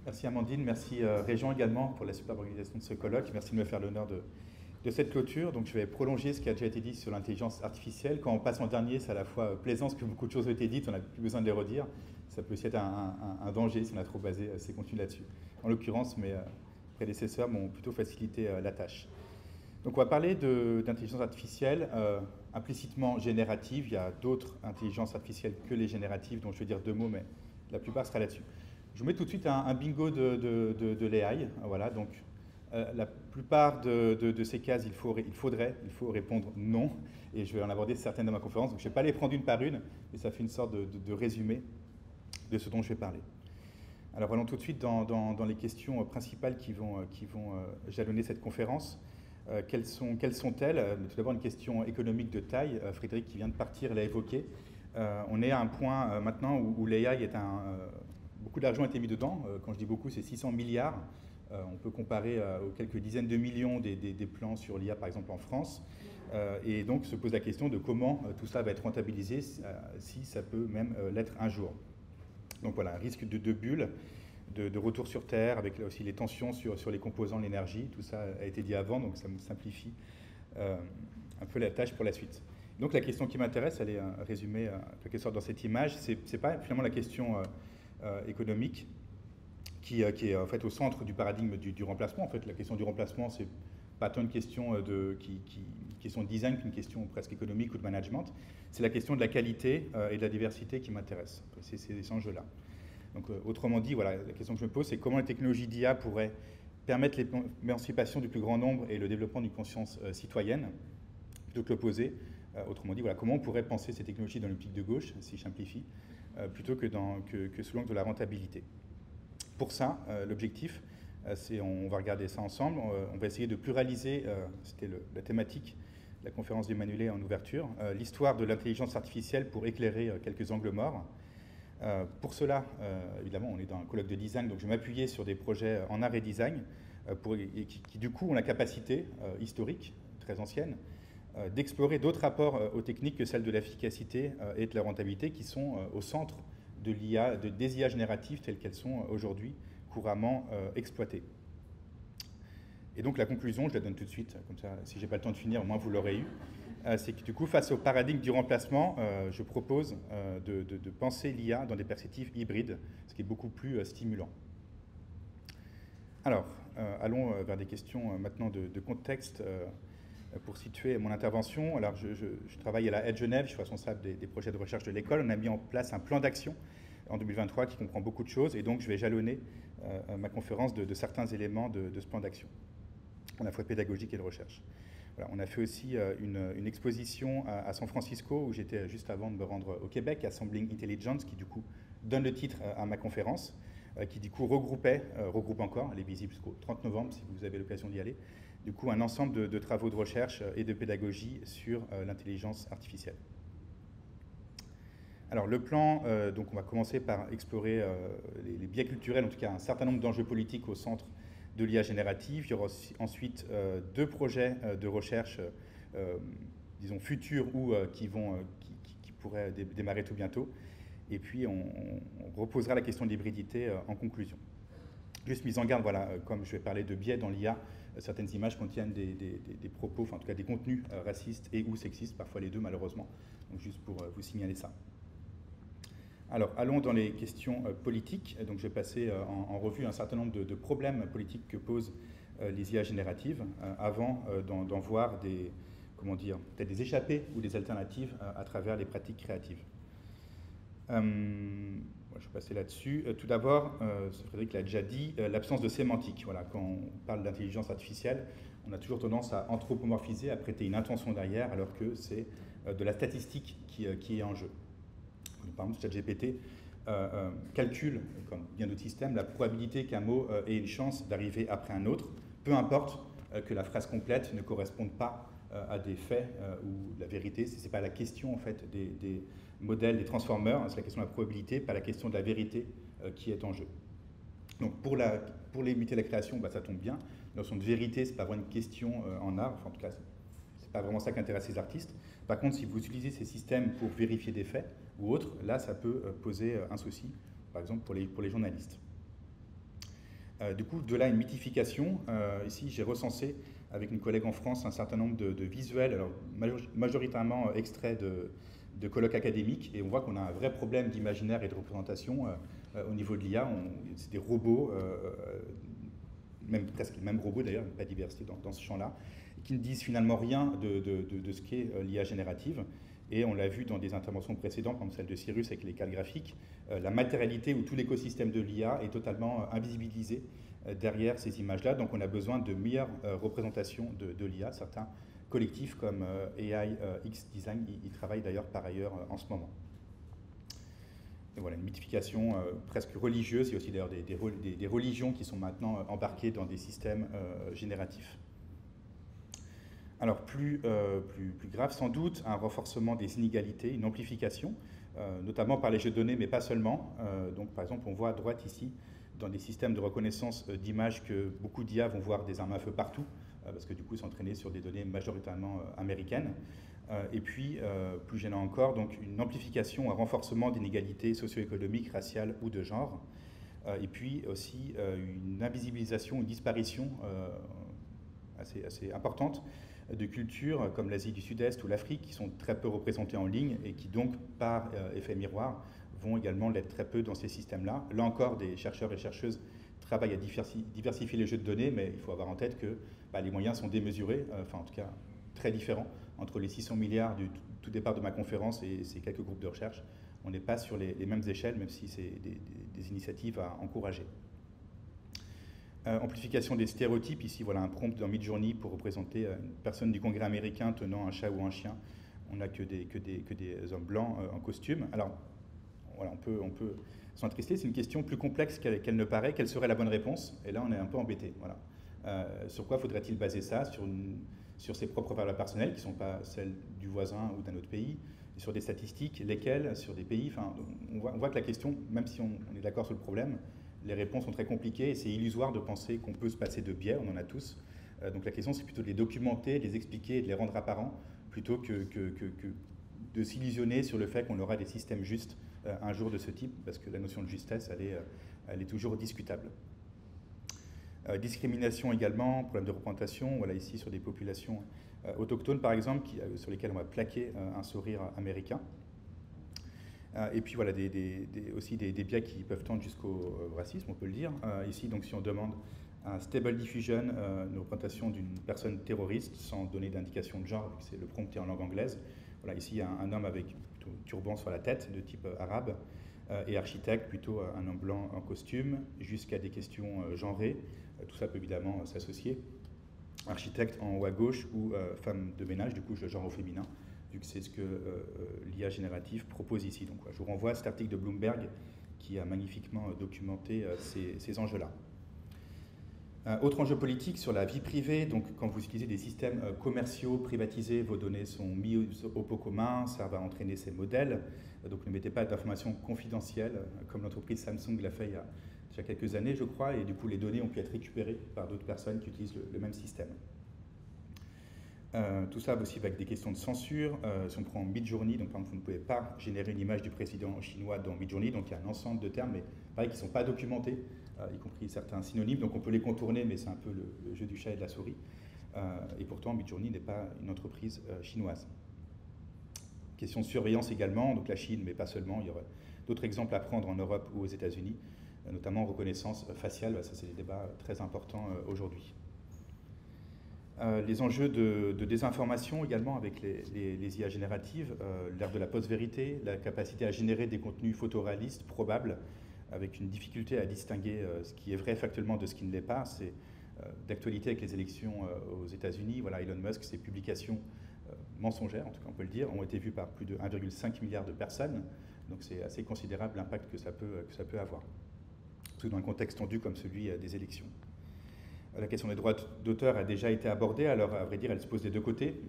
Merci Amandine, merci Région également pour la superbe organisation de ce colloque. Merci de me faire l'honneur de cette clôture. Donc je vais prolonger ce qui a déjà été dit sur l'intelligence artificielle. Quand on passe en dernier, c'est à la fois plaisant parce que beaucoup de choses ont été dites, on n'a plus besoin de les redire. Ça peut aussi être un danger si on a trop basé ses contenus là-dessus. En l'occurrence, mes prédécesseurs m'ont plutôt facilité la tâche. Donc on va parler d'intelligence artificielle implicitement générative. Il y a d'autres intelligences artificielles que les génératives, dont je vais dire deux mots, mais la plupart sera là-dessus. Je vous mets tout de suite un bingo de l'AI. Voilà, donc la plupart de ces cases, il faut répondre non, et je vais en aborder certaines dans ma conférence. Donc je ne vais pas les prendre une par une, mais ça fait une sorte de résumé de ce dont je vais parler. Alors allons tout de suite dans les questions principales qui vont jalonner cette conférence. Quelles sont-elles? Tout d'abord une question économique de taille. Frédéric qui vient de partir l'a évoqué. On est à un point maintenant où l'AI est beaucoup d'argent a été mis dedans. Quand je dis beaucoup, c'est 600 milliards. On peut comparer aux quelques dizaines de millions des plans sur l'IA, par exemple, en France. Et donc, se pose la question de comment tout ça va être rentabilisé, si ça peut même l'être un jour. Donc voilà, un risque de bulle, de retour sur Terre, avec là aussi les tensions sur les composants de l'énergie. Tout ça a été dit avant, donc ça me simplifie un peu la tâche pour la suite. Donc la question qui m'intéresse, elle est résumée en quelque sorte dans cette image. C'est pas finalement la question économique qui est en fait au centre du paradigme du remplacement. En fait, la question du remplacement, c'est pas tant une question question de design qu'une question presque économique ou de management. C'est la question de la qualité et de la diversité qui m'intéresse. C'est ces enjeux-là. Donc, autrement dit, voilà, la question que je me pose, c'est comment les technologies d'IA pourraient permettre l'émancipation du plus grand nombre et le développement d'une conscience citoyenne, plutôt que l'opposé. Autrement dit, voilà, comment on pourrait penser ces technologies dans l'optique de gauche, si je simplifie, plutôt que sous l'angle de la rentabilité. Pour ça, l'objectif, on va regarder ça ensemble, on va essayer de pluraliser, c'était la thématique de la conférence d'Emmanuel en ouverture, l'histoire de l'intelligence artificielle pour éclairer quelques angles morts. Pour cela, évidemment, on est dans un colloque de design, donc je vais m'appuyer sur des projets en art et design qui, du coup, ont la capacité historique, très ancienne, d'explorer d'autres rapports aux techniques que celles de l'efficacité et de la rentabilité qui sont au centre de l'IA, des IA génératives telles qu'elles sont aujourd'hui couramment exploitées. Et donc la conclusion, je la donne tout de suite, comme ça, si je n'ai pas le temps de finir, au moins vous l'aurez eu, c'est que du coup, face au paradigme du remplacement, je propose de penser l'IA dans des perspectives hybrides, ce qui est beaucoup plus stimulant. Alors, allons vers des questions maintenant de contexte pour situer mon intervention. Alors, je travaille à la Edge Genève, je suis responsable des projets de recherche de l'école. On a mis en place un plan d'action en 2023 qui comprend beaucoup de choses, et donc je vais jalonner ma conférence de certains éléments de ce plan d'action, à la fois pédagogique et de recherche. Voilà, on a fait aussi une exposition à San Francisco, où j'étais juste avant de me rendre au Québec, Assembling Intelligence, qui du coup donne le titre à ma conférence, qui du coup regroupe encore, elle est visible jusqu'au 30 novembre si vous avez l'occasion d'y aller, du coup un ensemble de travaux de recherche et de pédagogie sur l'intelligence artificielle. Alors le plan, donc on va commencer par explorer les biais culturels, en tout cas un certain nombre d'enjeux politiques au centre de l'IA générative. Il y aura ensuite deux projets de recherche, disons futurs ou qui pourraient démarrer tout bientôt. Et puis on reposera la question de l'hybridité en conclusion. Juste mise en garde, voilà, comme je vais parler de biais dans l'IA, certaines images contiennent des propos, enfin en tout cas des contenus racistes et ou sexistes, parfois les deux malheureusement. Donc juste pour vous signaler ça. Alors, allons dans les questions politiques. Donc, je vais passer en revue un certain nombre de problèmes politiques que posent les IA génératives avant d'en voir peut-être des échappées ou des alternatives à travers les pratiques créatives. Je vais passer là-dessus. Tout d'abord, Frédéric l'a déjà dit, l'absence de sémantique. Voilà, quand on parle d'intelligence artificielle, on a toujours tendance à anthropomorphiser, à prêter une intention derrière, alors que c'est de la statistique qui est en jeu. Par exemple, ChatGPT calcule, comme bien d'autres systèmes, la probabilité qu'un mot ait une chance d'arriver après un autre, peu importe que la phrase complète ne corresponde pas à des faits ou la vérité. Ce n'est pas la question en fait, des modèles, des transformers, c'est la question de la probabilité, pas la question de la vérité qui est en jeu. Donc pour limiter la création, ça tombe bien. La notion de vérité, ce n'est pas vraiment une question en art, enfin en tout cas, c'est pas vraiment ça qui intéresse les artistes. Par contre, si vous utilisez ces systèmes pour vérifier des faits ou autres, là, ça peut poser un souci par exemple pour les journalistes. Du coup, de là une mythification. Ici, j'ai recensé avec une collègue en France un certain nombre de visuels, alors majoritairement extraits de colloques académiques, et on voit qu'on a un vrai problème d'imaginaire et de représentation au niveau de l'IA. C'est des robots, presque les mêmes robots d'ailleurs, pas de diversité dans ce champ-là, qui ne disent finalement rien de ce qu'est l'IA générative. Et on l'a vu dans des interventions précédentes, comme celle de Cyrus avec les cadres graphiques, la matérialité ou tout l'écosystème de l'IA est totalement invisibilisé derrière ces images-là. Donc on a besoin de meilleures représentations de l'IA. Certains collectifs comme AI X Design y travaillent d'ailleurs par ailleurs en ce moment. Et voilà, une mythification presque religieuse. Il y a aussi d'ailleurs des religions qui sont maintenant embarquées dans des systèmes génératifs. Alors plus grave sans doute, un renforcement des inégalités, une amplification, notamment par les jeux de données, mais pas seulement. Donc par exemple, on voit à droite ici, dans des systèmes de reconnaissance d'images, que beaucoup d'IA vont voir des armes à feu partout, parce que du coup ils sont entraînés sur des données majoritairement américaines. Et puis, plus gênant encore, donc une amplification, un renforcement d'inégalités socio-économiques, raciales ou de genre. Et puis aussi une invisibilisation, une disparition assez importante de cultures comme l'Asie du Sud-Est ou l'Afrique, qui sont très peu représentées en ligne et qui donc, par effet miroir, vont également l'être très peu dans ces systèmes-là. Là encore, des chercheurs et chercheuses travaillent à diversifier les jeux de données, mais il faut avoir en tête que les moyens sont démesurés, enfin en tout cas très différents, entre les 600 milliards du tout départ de ma conférence et ces quelques groupes de recherche. On n'est pas sur les mêmes échelles, même si c'est des initiatives à encourager. Amplification des stéréotypes. Ici, voilà un prompt dans Midjourney pour représenter une personne du Congrès américain tenant un chat ou un chien. On n'a que des hommes blancs en costume. Alors, voilà, on peut s'en attrister. C'est une question plus complexe qu'elle ne paraît. Quelle serait la bonne réponse? Et là, on est un peu embêté. Voilà. Sur quoi faudrait-il baser ça? Sur ses propres valeurs personnelles, qui ne sont pas celles du voisin ou d'un autre pays, sur des statistiques, lesquelles, sur des pays. Enfin, on voit que la question, même si on est d'accord sur le problème, les réponses sont très compliquées et c'est illusoire de penser qu'on peut se passer de biais, on en a tous. Donc la question, c'est plutôt de les documenter, de les expliquer et de les rendre apparents, plutôt que de s'illusionner sur le fait qu'on aura des systèmes justes un jour de ce type, parce que la notion de justesse, elle est toujours discutable. Discrimination également, problème de représentation, voilà ici sur des populations autochtones par exemple, sur lesquelles on va plaquer un sourire américain. Et puis voilà, aussi des biais qui peuvent tendre jusqu'au racisme, on peut le dire. Ici, donc, si on demande un stable diffusion, une représentation d'une personne terroriste, sans donner d'indication de genre, vu que c'est le prompt est en langue anglaise. Voilà, ici, il y a un homme avec plutôt turban sur la tête, de type arabe, et architecte, plutôt un homme blanc en costume, jusqu'à des questions genrées. Tout ça peut évidemment s'associer. Architecte en haut à gauche ou femme de ménage, du coup, je le genre au féminin, vu que c'est ce que l'IA générative propose ici. Donc, je vous renvoie à cet article de Bloomberg qui a magnifiquement documenté ces enjeux-là. Autre enjeu politique sur la vie privée, donc quand vous utilisez des systèmes commerciaux privatisés, vos données sont mises au pot commun, ça va entraîner ces modèles, donc ne mettez pas d'informations confidentielles, comme l'entreprise Samsung l'a fait il y a déjà quelques années, je crois, et du coup les données ont pu être récupérées par d'autres personnes qui utilisent le même système. Tout ça aussi avec des questions de censure. Si on prend Midjourney, donc par exemple, vous ne pouvez pas générer une image du président chinois dans Midjourney, donc il y a un ensemble de termes, mais pareil, qui ne sont pas documentés, y compris certains synonymes, donc on peut les contourner, mais c'est un peu le jeu du chat et de la souris. Et pourtant, Midjourney n'est pas une entreprise chinoise. Question de surveillance également, donc la Chine, mais pas seulement, il y aurait d'autres exemples à prendre en Europe ou aux États-Unis, notamment reconnaissance faciale, ça c'est des débats très importants aujourd'hui. Les enjeux de désinformation également avec les IA génératives, l'ère de la post-vérité, la capacité à générer des contenus photoréalistes, probables, avec une difficulté à distinguer ce qui est vrai factuellement de ce qui ne l'est pas. C'est d'actualité avec les élections aux États-Unis. Voilà, Elon Musk, ses publications mensongères, en tout cas on peut le dire, ont été vues par plus de 1,5 milliard de personnes. Donc c'est assez considérable l'impact que ça peut avoir, surtout dans un contexte tendu comme celui des élections. La question des droits d'auteur a déjà été abordée, alors à vrai dire, elle se pose des deux côtés.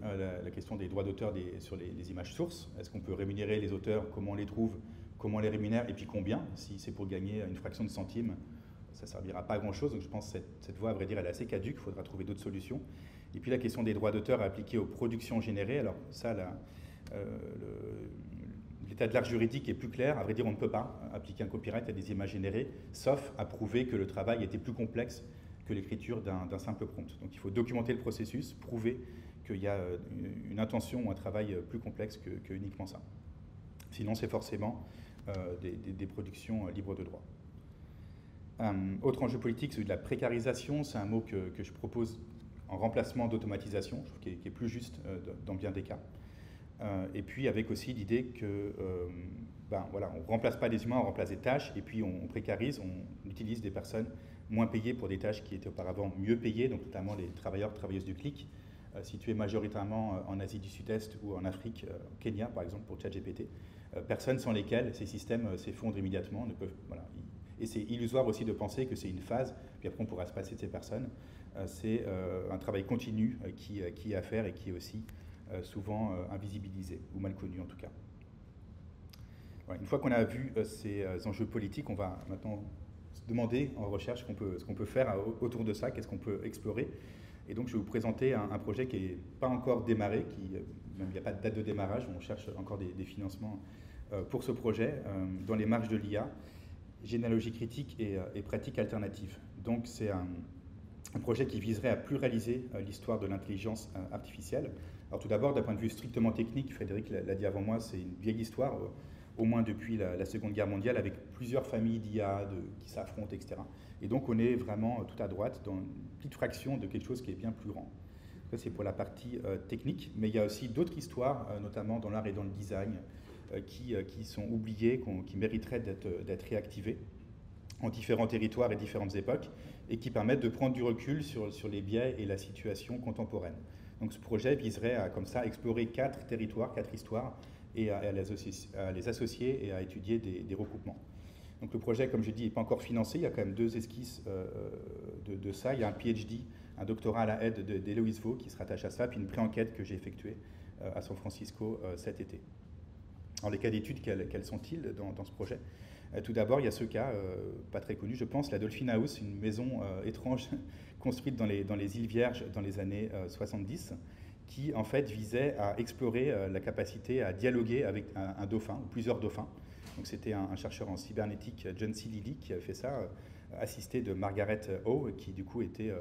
La question des droits d'auteur sur les images sources. Est-ce qu'on peut rémunérer les auteurs? Comment on les trouve? Comment on les rémunère? Et puis combien? Si c'est pour gagner une fraction de centime, ça ne servira pas à grand-chose. Donc je pense que cette voie, à vrai dire, elle est assez caduque. Il faudra trouver d'autres solutions. Et puis la question des droits d'auteur appliqués aux productions générées. Alors ça, l'état de l'art juridique est plus clair. À vrai dire, on ne peut pas appliquer un copyright à des images générées, sauf à prouver que le travail était plus complexe que l'écriture d'un simple prompt. Donc il faut documenter le processus, prouver qu'il y a une intention ou un travail plus complexe que uniquement ça. Sinon, c'est forcément des productions libres de droit. Autre enjeu politique, celui de la précarisation. C'est un mot que je propose en remplacement d'automatisation, je trouve qui est plus juste dans bien des cas. Et puis avec aussi l'idée que voilà, on ne remplace pas des humains, on remplace des tâches, et puis on précarise, on utilise des personnes moins payées pour des tâches qui étaient auparavant mieux payées, donc notamment les travailleurs, travailleuses du clic, situés majoritairement en Asie du Sud-Est ou en Afrique, au Kenya par exemple pour ChatGPT, personnes sans lesquelles ces systèmes s'effondrent immédiatement, ne peuvent, voilà. Et c'est illusoire aussi de penser que c'est une phase, puis après on pourra se passer de ces personnes. C'est un travail continu qui est à faire et qui est aussi souvent invisibilisé, ou mal connu en tout cas. Voilà, une fois qu'on a vu ces enjeux politiques, on va maintenant se demander en recherche ce qu'on peut faire autour de ça, qu'est-ce qu'on peut explorer. Et donc je vais vous présenter un projet qui n'est pas encore démarré, même il n'y a pas de date de démarrage, on cherche encore des financements pour ce projet, dans les marges de l'IA, généalogie critique et pratique alternative. Donc c'est un projet qui viserait à pluraliser l'histoire de l'intelligence artificielle. Alors tout d'abord, d'un point de vue strictement technique, Frédéric l'a dit avant moi, c'est une vieille histoire, au moins depuis la Seconde Guerre mondiale, avec plusieurs familles d'IA qui s'affrontent, etc. Et donc on est vraiment tout à droite dans une petite fraction de quelque chose qui est bien plus grand. Ça c'est pour la partie technique, mais il y a aussi d'autres histoires, notamment dans l'art et dans le design, qui sont oubliées, qui mériteraient d'être réactivées en différents territoires et différentes époques, et qui permettent de prendre du recul sur les biais et la situation contemporaine. Donc ce projet viserait à, comme ça, explorer 4 territoires, 4 histoires, et à les associer et à étudier des recoupements. Donc le projet, comme je dis, n'est pas encore financé, il y a quand même 2 esquisses de ça. Il y a un PhD, un doctorat à la aide d'Héloïse Vaux qui se rattache à ça, puis une pré-enquête que j'ai effectuée à San Francisco cet été. Alors les cas d'études, quels sont-ils dans ce projet ? Tout d'abord, il y a ce cas, pas très connu, je pense, la Dolphin House, une maison étrange construite dans les îles Vierges dans les années 70, qui en fait visait à explorer la capacité à dialoguer avec un dauphin, ou plusieurs dauphins. Donc c'était un chercheur en cybernétique, John C. Lilly, qui avait fait ça, assisté de Margaret O, qui du coup était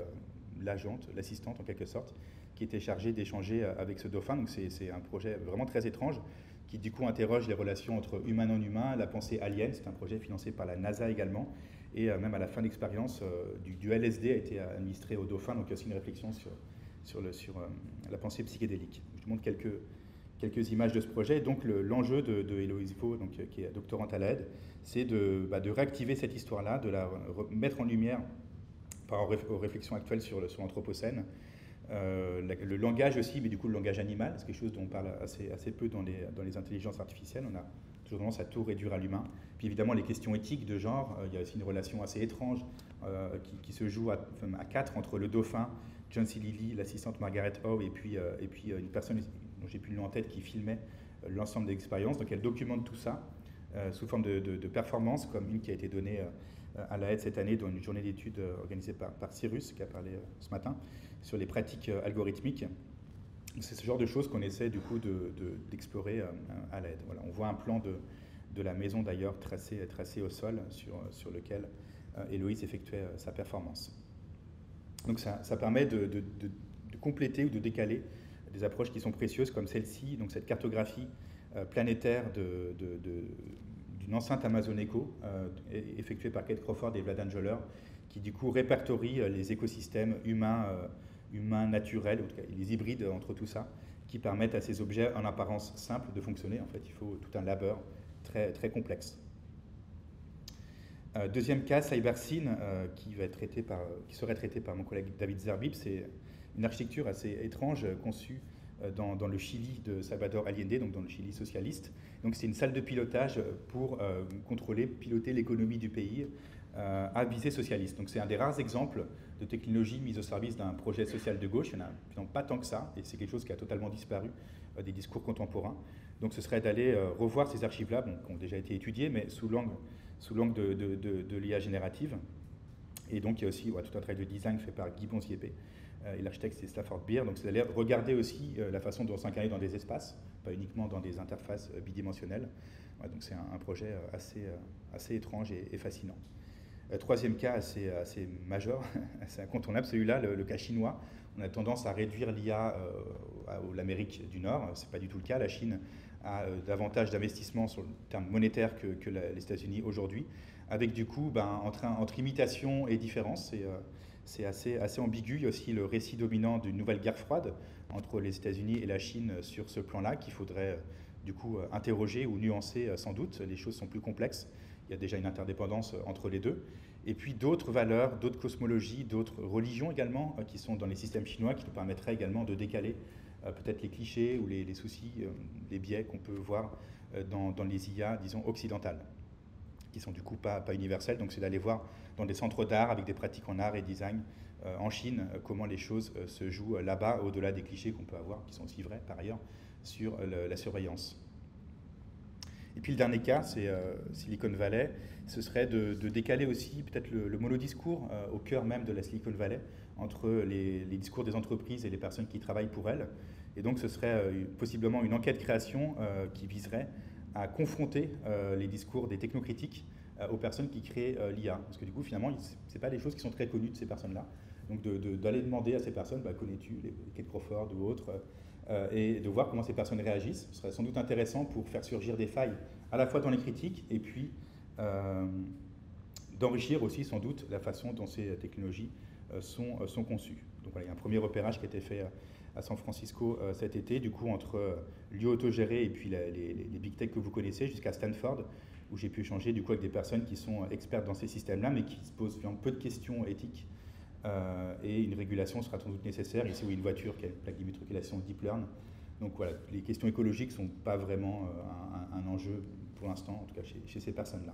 l'assistante en quelque sorte, qui était chargée d'échanger avec ce dauphin. Donc c'est un projet vraiment très étrange, qui du coup interroge les relations entre humain et non humain, la pensée alien. C'est un projet financé par la NASA également, et même à la fin de l'expérience, du LSD a été administré aux dauphins, donc il y a aussi une réflexion sur la pensée psychédélique. Je vous montre quelques images de ce projet. Donc l'enjeu de Héloïse Vaux, qui est doctorante à l'aide, c'est de réactiver cette histoire-là, de la mettre en lumière par aux réflexions actuelles sur l'Anthropocène. Le langage aussi, mais du coup le langage animal, c'est quelque chose dont on parle assez peu dans les intelligences artificielles. On a toujours tendance à tout réduire à l'humain. Puis évidemment les questions éthiques de genre, il y a aussi une relation assez étrange qui se joue à 4 entre le dauphin, John C. Lilly, l'assistante Margaret O, et puis une personne dont j'ai plus le nom en tête qui filmait l'ensemble des expériences. Donc elle documente tout ça sous forme de performance, comme une qui a été donnée à la aide cette année dans une journée d'études organisée par Cyrus, qui a parlé ce matin, sur les pratiques algorithmiques. C'est ce genre de choses qu'on essaie du coup d'explorer à l'aide. Voilà, on voit un plan de la maison d'ailleurs tracé au sol sur lequel Héloïse effectuait sa performance. Donc ça permet de compléter ou de décaler des approches qui sont précieuses comme celle-ci, donc cette cartographie planétaire d'une enceinte Amazon Echo effectuée par Kate Crawford et Vlad Angeler, qui du coup répertorie les écosystèmes humains, naturels, ou en tout cas les hybrides entre tout ça, qui permettent à ces objets en apparence simples de fonctionner. En fait, il faut tout un labeur très, très complexe. Deuxième cas, CyberSyn, qui serait traité par mon collègue David Zerbib. C'est une architecture assez étrange conçue dans le Chili de Salvador Allende, donc dans le Chili socialiste. Donc c'est une salle de pilotage pour piloter l'économie du pays à visée socialiste. Donc c'est un des rares exemples de technologie mise au service d'un projet social de gauche. Il n'y en a finalement pas tant que ça, et c'est quelque chose qui a totalement disparu des discours contemporains. Donc ce serait d'aller revoir ces archives-là, qui ont déjà été étudiées, mais sous l'angle de l'IA générative, Et donc il y a aussi tout un travail de design fait par Guy Bonziébé, et l'architecte c'est Stafford Beer. Donc c'est d'aller regarder aussi la façon dont on s'incarne dans des espaces, pas uniquement dans des interfaces bidimensionnelles. Donc c'est un projet assez étrange et fascinant. Troisième cas assez majeur, assez incontournable, celui-là, le cas chinois. On a tendance à réduire l'IA à l'Amérique du Nord. Ce n'est pas du tout le cas. La Chine a davantage d'investissements sur le terme monétaire que les États-Unis aujourd'hui, avec du coup, entre imitation et différence, c'est assez ambigu. Il y a aussi le récit dominant d'une nouvelle guerre froide entre les États-Unis et la Chine sur ce plan-là, qu'il faudrait du coup interroger ou nuancer sans doute. Les choses sont plus complexes. Il y a déjà une interdépendance entre les deux. Et puis d'autres valeurs, d'autres cosmologies, d'autres religions également qui sont dans les systèmes chinois, qui nous permettraient également de décaler peut-être les clichés ou les soucis, les biais qu'on peut voir dans les IA, disons, occidentales, qui sont du coup pas universelles. Donc c'est d'aller voir dans des centres d'art avec des pratiques en art et design en Chine comment les choses se jouent là-bas, au-delà des clichés qu'on peut avoir, qui sont aussi vrais par ailleurs, sur la surveillance. Et puis le dernier cas, c'est Silicon Valley. Ce serait de décaler aussi peut-être le monodiscours au cœur même de la Silicon Valley entre les discours des entreprises et les personnes qui travaillent pour elles. Et donc ce serait possiblement une enquête création qui viserait à confronter les discours des technocritiques aux personnes qui créent l'IA. Parce que du coup, finalement, ce n'est pas des choses qui sont très connues de ces personnes-là. Donc d'aller demander à ces personnes, connais-tu les Kate Crawford ou autres et de voir comment ces personnes réagissent. Ce serait sans doute intéressant pour faire surgir des failles à la fois dans les critiques et puis d'enrichir aussi sans doute la façon dont ces technologies sont conçues. Donc voilà, il y a un premier repérage qui a été fait à San Francisco cet été, du coup entre lieux autogérés et puis les big tech que vous connaissez jusqu'à Stanford, où j'ai pu échanger du coup avec des personnes qui sont expertes dans ces systèmes-là, mais qui se posent peu de questions éthiques. Et une régulation sera sans doute nécessaire. Ici, oui, une voiture qui a une plaque d'immatriculation Deep Learn. Donc voilà, les questions écologiques ne sont pas vraiment un enjeu pour l'instant, en tout cas chez ces personnes-là.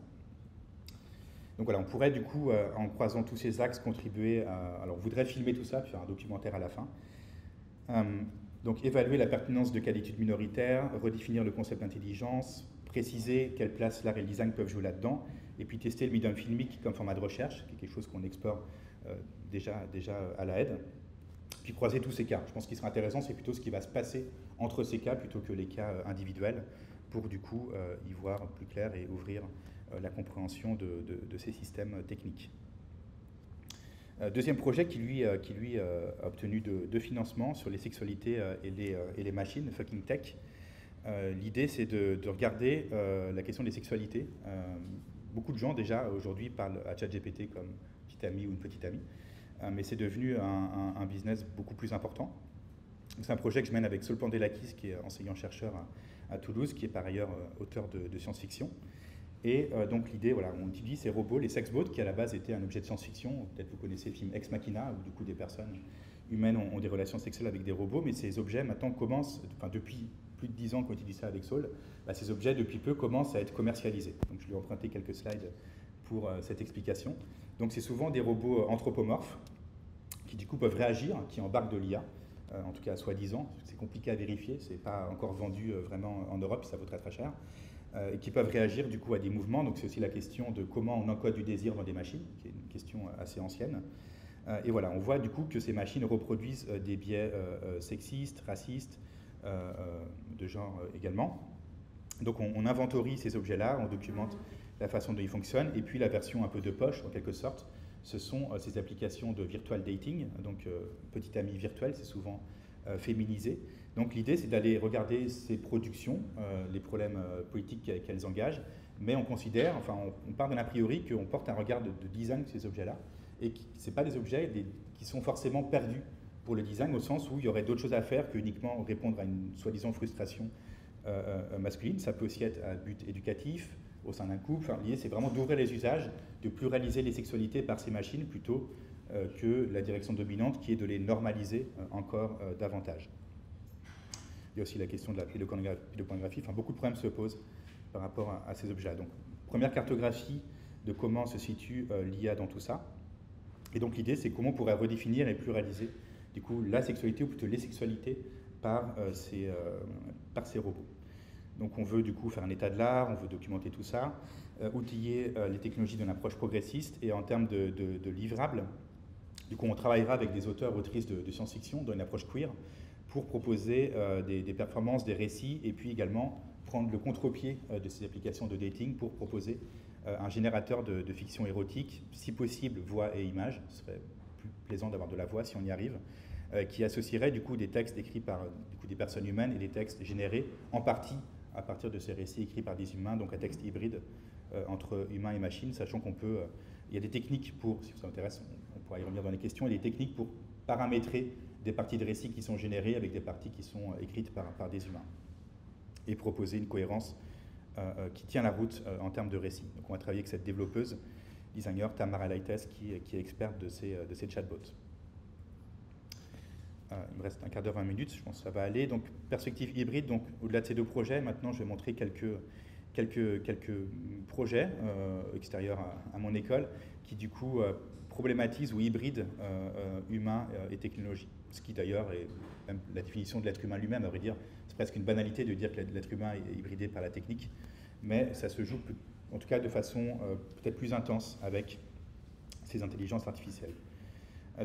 Donc voilà, on pourrait du coup, en croisant tous ces axes, contribuer à... Alors on voudrait filmer tout ça, puis faire un documentaire à la fin. Donc évaluer la pertinence de cas d'études minoritaires, redéfinir le concept d'intelligence, préciser quelle place l'art et le design peuvent jouer là-dedans, et puis tester le medium filmique comme format de recherche, qui est quelque chose qu'on explore déjà à la aide. Puis croiser tous ces cas. Je pense qu'il sera intéressant, c'est plutôt ce qui va se passer entre ces cas plutôt que les cas individuels, pour du coup y voir plus clair et ouvrir la compréhension de ces systèmes techniques. Deuxième projet qui lui a obtenu de financement sur les sexualités et les machines, Fucking Tech. L'idée, c'est de regarder la question des sexualités. Beaucoup de gens déjà aujourd'hui parlent à ChatGPT comme petit ami ou une petite amie, mais c'est devenu un business beaucoup plus important. C'est un projet que je mène avec Saul Pandelakis, qui est enseignant-chercheur à Toulouse, qui est par ailleurs auteur de science-fiction. Et donc l'idée, voilà, on utilise ces robots, les sexbots, qui à la base étaient un objet de science-fiction. Peut-être vous connaissez le film Ex Machina, où du coup des personnes humaines ont des relations sexuelles avec des robots, mais ces objets maintenant commencent, enfin depuis plus de 10 ans qu'on utilise ça avec Saul, ces objets depuis peu commencent à être commercialisés. Donc je lui ai emprunté quelques slides pour cette explication. Donc c'est souvent des robots anthropomorphes qui du coup peuvent réagir, qui embarquent de l'IA, en tout cas soi-disant. C'est compliqué à vérifier, c'est pas encore vendu vraiment en Europe, ça vaut très très cher. Et qui peuvent réagir du coup à des mouvements. Donc c'est aussi la question de comment on encode du désir dans des machines, qui est une question assez ancienne. Et voilà, on voit du coup que ces machines reproduisent des biais sexistes, racistes, de genre également. Donc on inventorie ces objets-là, on documente la façon dont ils fonctionnent, et puis la version un peu de poche, en quelque sorte, ce sont ces applications de virtual dating, donc petit ami virtuel, c'est souvent féminisé. Donc l'idée, c'est d'aller regarder ces productions, les problèmes politiques qu'elles engagent, mais on considère, enfin on part d'un a priori qu'on porte un regard de design de ces objets-là, et ce ne sont pas des objets qui sont forcément perdus pour le design, au sens où il y aurait d'autres choses à faire que uniquement répondre à une soi-disant frustration masculine. Ça peut aussi être à but éducatif, au sein d'un couple. Enfin, l'idée, c'est vraiment d'ouvrir les usages, de pluraliser les sexualités par ces machines, plutôt que la direction dominante, qui est de les normaliser davantage. Il y a aussi la question de la pédopornographie. Enfin, beaucoup de problèmes se posent par rapport à ces objets-là. Donc, première cartographie de comment se situe l'IA dans tout ça. Et donc, l'idée, c'est comment on pourrait redéfinir et pluraliser, du coup, la sexualité, ou plutôt les sexualités, par ces robots. Donc on veut du coup faire un état de l'art, on veut documenter tout ça, outiller les technologies d'une approche progressiste, et en termes de livrables, du coup on travaillera avec des auteurs, autrices de science-fiction dans une approche queer pour proposer des performances, des récits, et puis également prendre le contre-pied de ces applications de dating pour proposer un générateur de fiction érotique, si possible voix et images, ce serait plus plaisant d'avoir de la voix si on y arrive, qui associerait du coup des textes écrits par du coup, des personnes humaines et des textes générés en partie à partir de ces récits écrits par des humains, donc un texte hybride entre humains et machines, sachant qu'on peut, il y a des techniques pour, si ça vous intéresse, on pourra y revenir dans les questions, il y a des techniques pour paramétrer des parties de récits qui sont générées avec des parties qui sont écrites par des humains, et proposer une cohérence qui tient la route en termes de récits. Donc on va travailler avec cette développeuse, designer Tamara Leites, qui est experte de ces chatbots. Il me reste un quart d'heure, 20 minutes, je pense que ça va aller. Donc perspective hybride, donc au-delà de ces deux projets, maintenant je vais montrer quelques projets extérieurs à mon école qui du coup problématisent ou hybrident humain et technologie. Ce qui d'ailleurs est même la définition de l'être humain lui-même, à vrai dire. C'est presque une banalité de dire que l'être humain est hybridé par la technique, mais ça se joue en tout cas de façon peut-être plus intense avec ces intelligences artificielles.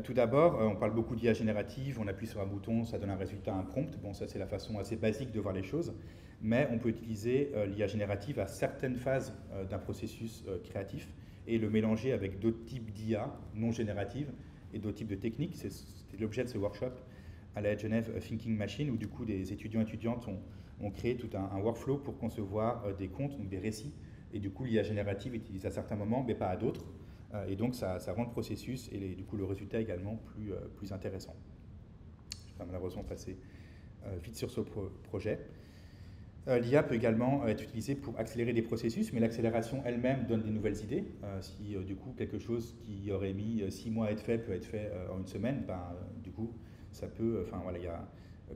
Tout d'abord, on parle beaucoup d'IA générative, on appuie sur un bouton, ça donne un résultat, un prompt. Bon, ça c'est la façon assez basique de voir les choses, mais on peut utiliser l'IA générative à certaines phases d'un processus créatif et le mélanger avec d'autres types d'IA non génératives et d'autres types de techniques. C'était l'objet de ce workshop à la Genève Thinking Machine, où du coup des étudiants et étudiantes ont créé tout un workflow pour concevoir des contes, donc des récits, et du coup l'IA générative est utilisée à certains moments, mais pas à d'autres. Et donc ça rend le processus et du coup le résultat également plus intéressant. Je vais malheureusement passer vite sur ce projet. L'IA peut également être utilisée pour accélérer des processus, mais l'accélération elle-même donne des nouvelles idées. Si du coup quelque chose qui aurait mis 6 mois à être fait peut être fait en une semaine, ben, du coup ça peut, enfin voilà, il y a,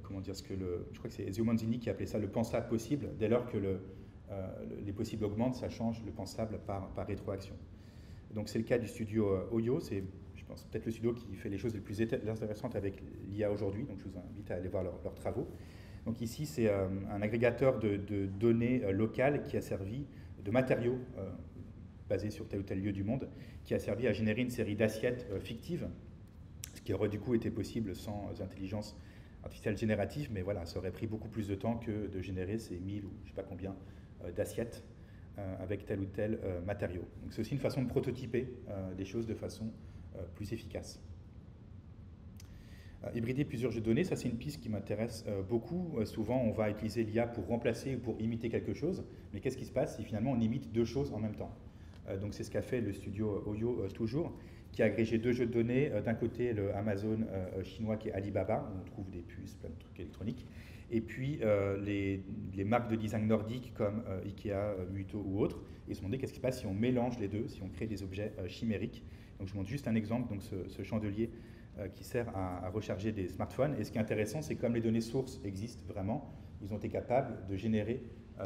comment dire, je crois que c'est Ezio Manzini qui appelait ça le pensable possible. Dès lors que les possibles augmentent, ça change le pensable par rétroaction. Donc c'est le cas du studio Oyo, c'est, je pense, peut-être le studio qui fait les choses les plus intéressantes avec l'IA aujourd'hui, donc je vous invite à aller voir leurs travaux. Donc ici, c'est un agrégateur de données locales qui a servi de matériaux basés sur tel ou tel lieu du monde, qui a servi à générer une série d'assiettes fictives, ce qui aurait du coup été possible sans intelligence artificielle générative, mais voilà, ça aurait pris beaucoup plus de temps que de générer ces 1000 ou je ne sais pas combien d'assiettes avec tel ou tel matériau. Donc c'est aussi une façon de prototyper des choses de façon plus efficace. Hybrider plusieurs jeux de données, ça c'est une piste qui m'intéresse beaucoup. Souvent on va utiliser l'IA pour remplacer ou pour imiter quelque chose, mais qu'est-ce qui se passe si finalement on imite deux choses en même temps? Donc c'est ce qu'a fait le studio Oyo toujours, qui a agrégé deux jeux de données. D'un côté le Amazon chinois qui est Alibaba, où on trouve des puces, plein de trucs électroniques, et puis les marques de design nordiques comme Ikea, Muto ou autres. Et ils se sont demandé qu'est-ce qui se passe si on mélange les deux, si on crée des objets chimériques. Donc je vous montre juste un exemple, donc ce chandelier qui sert à recharger des smartphones. Et ce qui est intéressant, c'est que comme les données sources existent vraiment, ils ont été capables de générer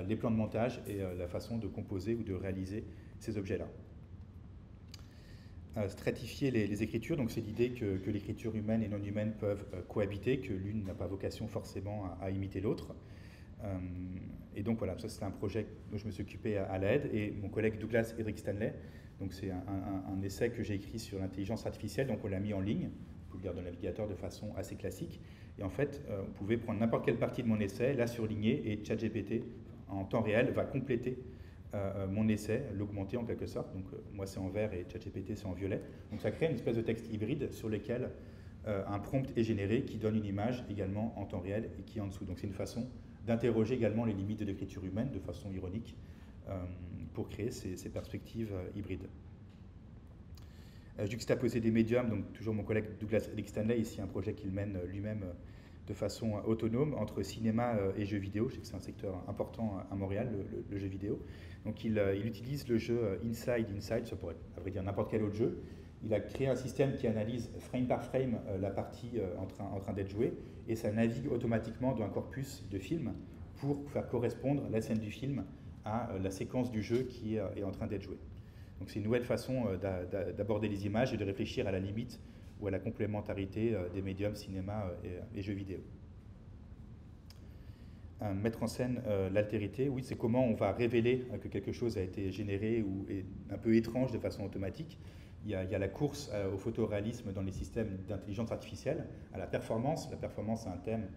les plans de montage et la façon de composer ou de réaliser ces objets-là. Stratifier les écritures, donc c'est l'idée que l'écriture humaine et non humaine peuvent cohabiter, que l'une n'a pas vocation forcément à imiter l'autre. Et donc voilà, ça c'est un projet dont je me suis occupé à l'aide, et mon collègue Douglas Eric Stanley, donc c'est un essai que j'ai écrit sur l'intelligence artificielle, donc on l'a mis en ligne, vous pouvez le lire dans le navigateur de façon assez classique, et en fait on pouvait prendre n'importe quelle partie de mon essai, la surligner, et ChatGPT en temps réel va compléter mon essai, l'augmenter en quelque sorte. Donc moi c'est en vert et ChatGPT c'est en violet. Donc ça crée une espèce de texte hybride sur lequel un prompt est généré qui donne une image également en temps réel et qui est en dessous. Donc c'est une façon d'interroger également les limites de l'écriture humaine de façon ironique pour créer ces perspectives hybrides. Juxtaposer des médiums, donc toujours mon collègue Douglas Eric Stanley, ici un projet qu'il mène lui-même de façon autonome entre cinéma et jeux vidéo. Je sais que c'est un secteur important à Montréal, le jeu vidéo. Donc il utilise le jeu Inside, ça pourrait à vrai dire n'importe quel autre jeu. Il a créé un système qui analyse frame par frame la partie en train d'être jouée, et ça navigue automatiquement dans un corpus de film pour faire correspondre la scène du film à la séquence du jeu qui est en train d'être jouée. Donc c'est une nouvelle façon d'aborder les images et de réfléchir à la limite ou à la complémentarité des médiums cinéma et jeux vidéo. mettre en scène l'altérité. Oui, c'est comment on va révéler que quelque chose a été généré ou est un peu étrange de façon automatique. Il y a la course au photoréalisme dans les systèmes d'intelligence artificielle, à la performance. La performance, c'est un thème,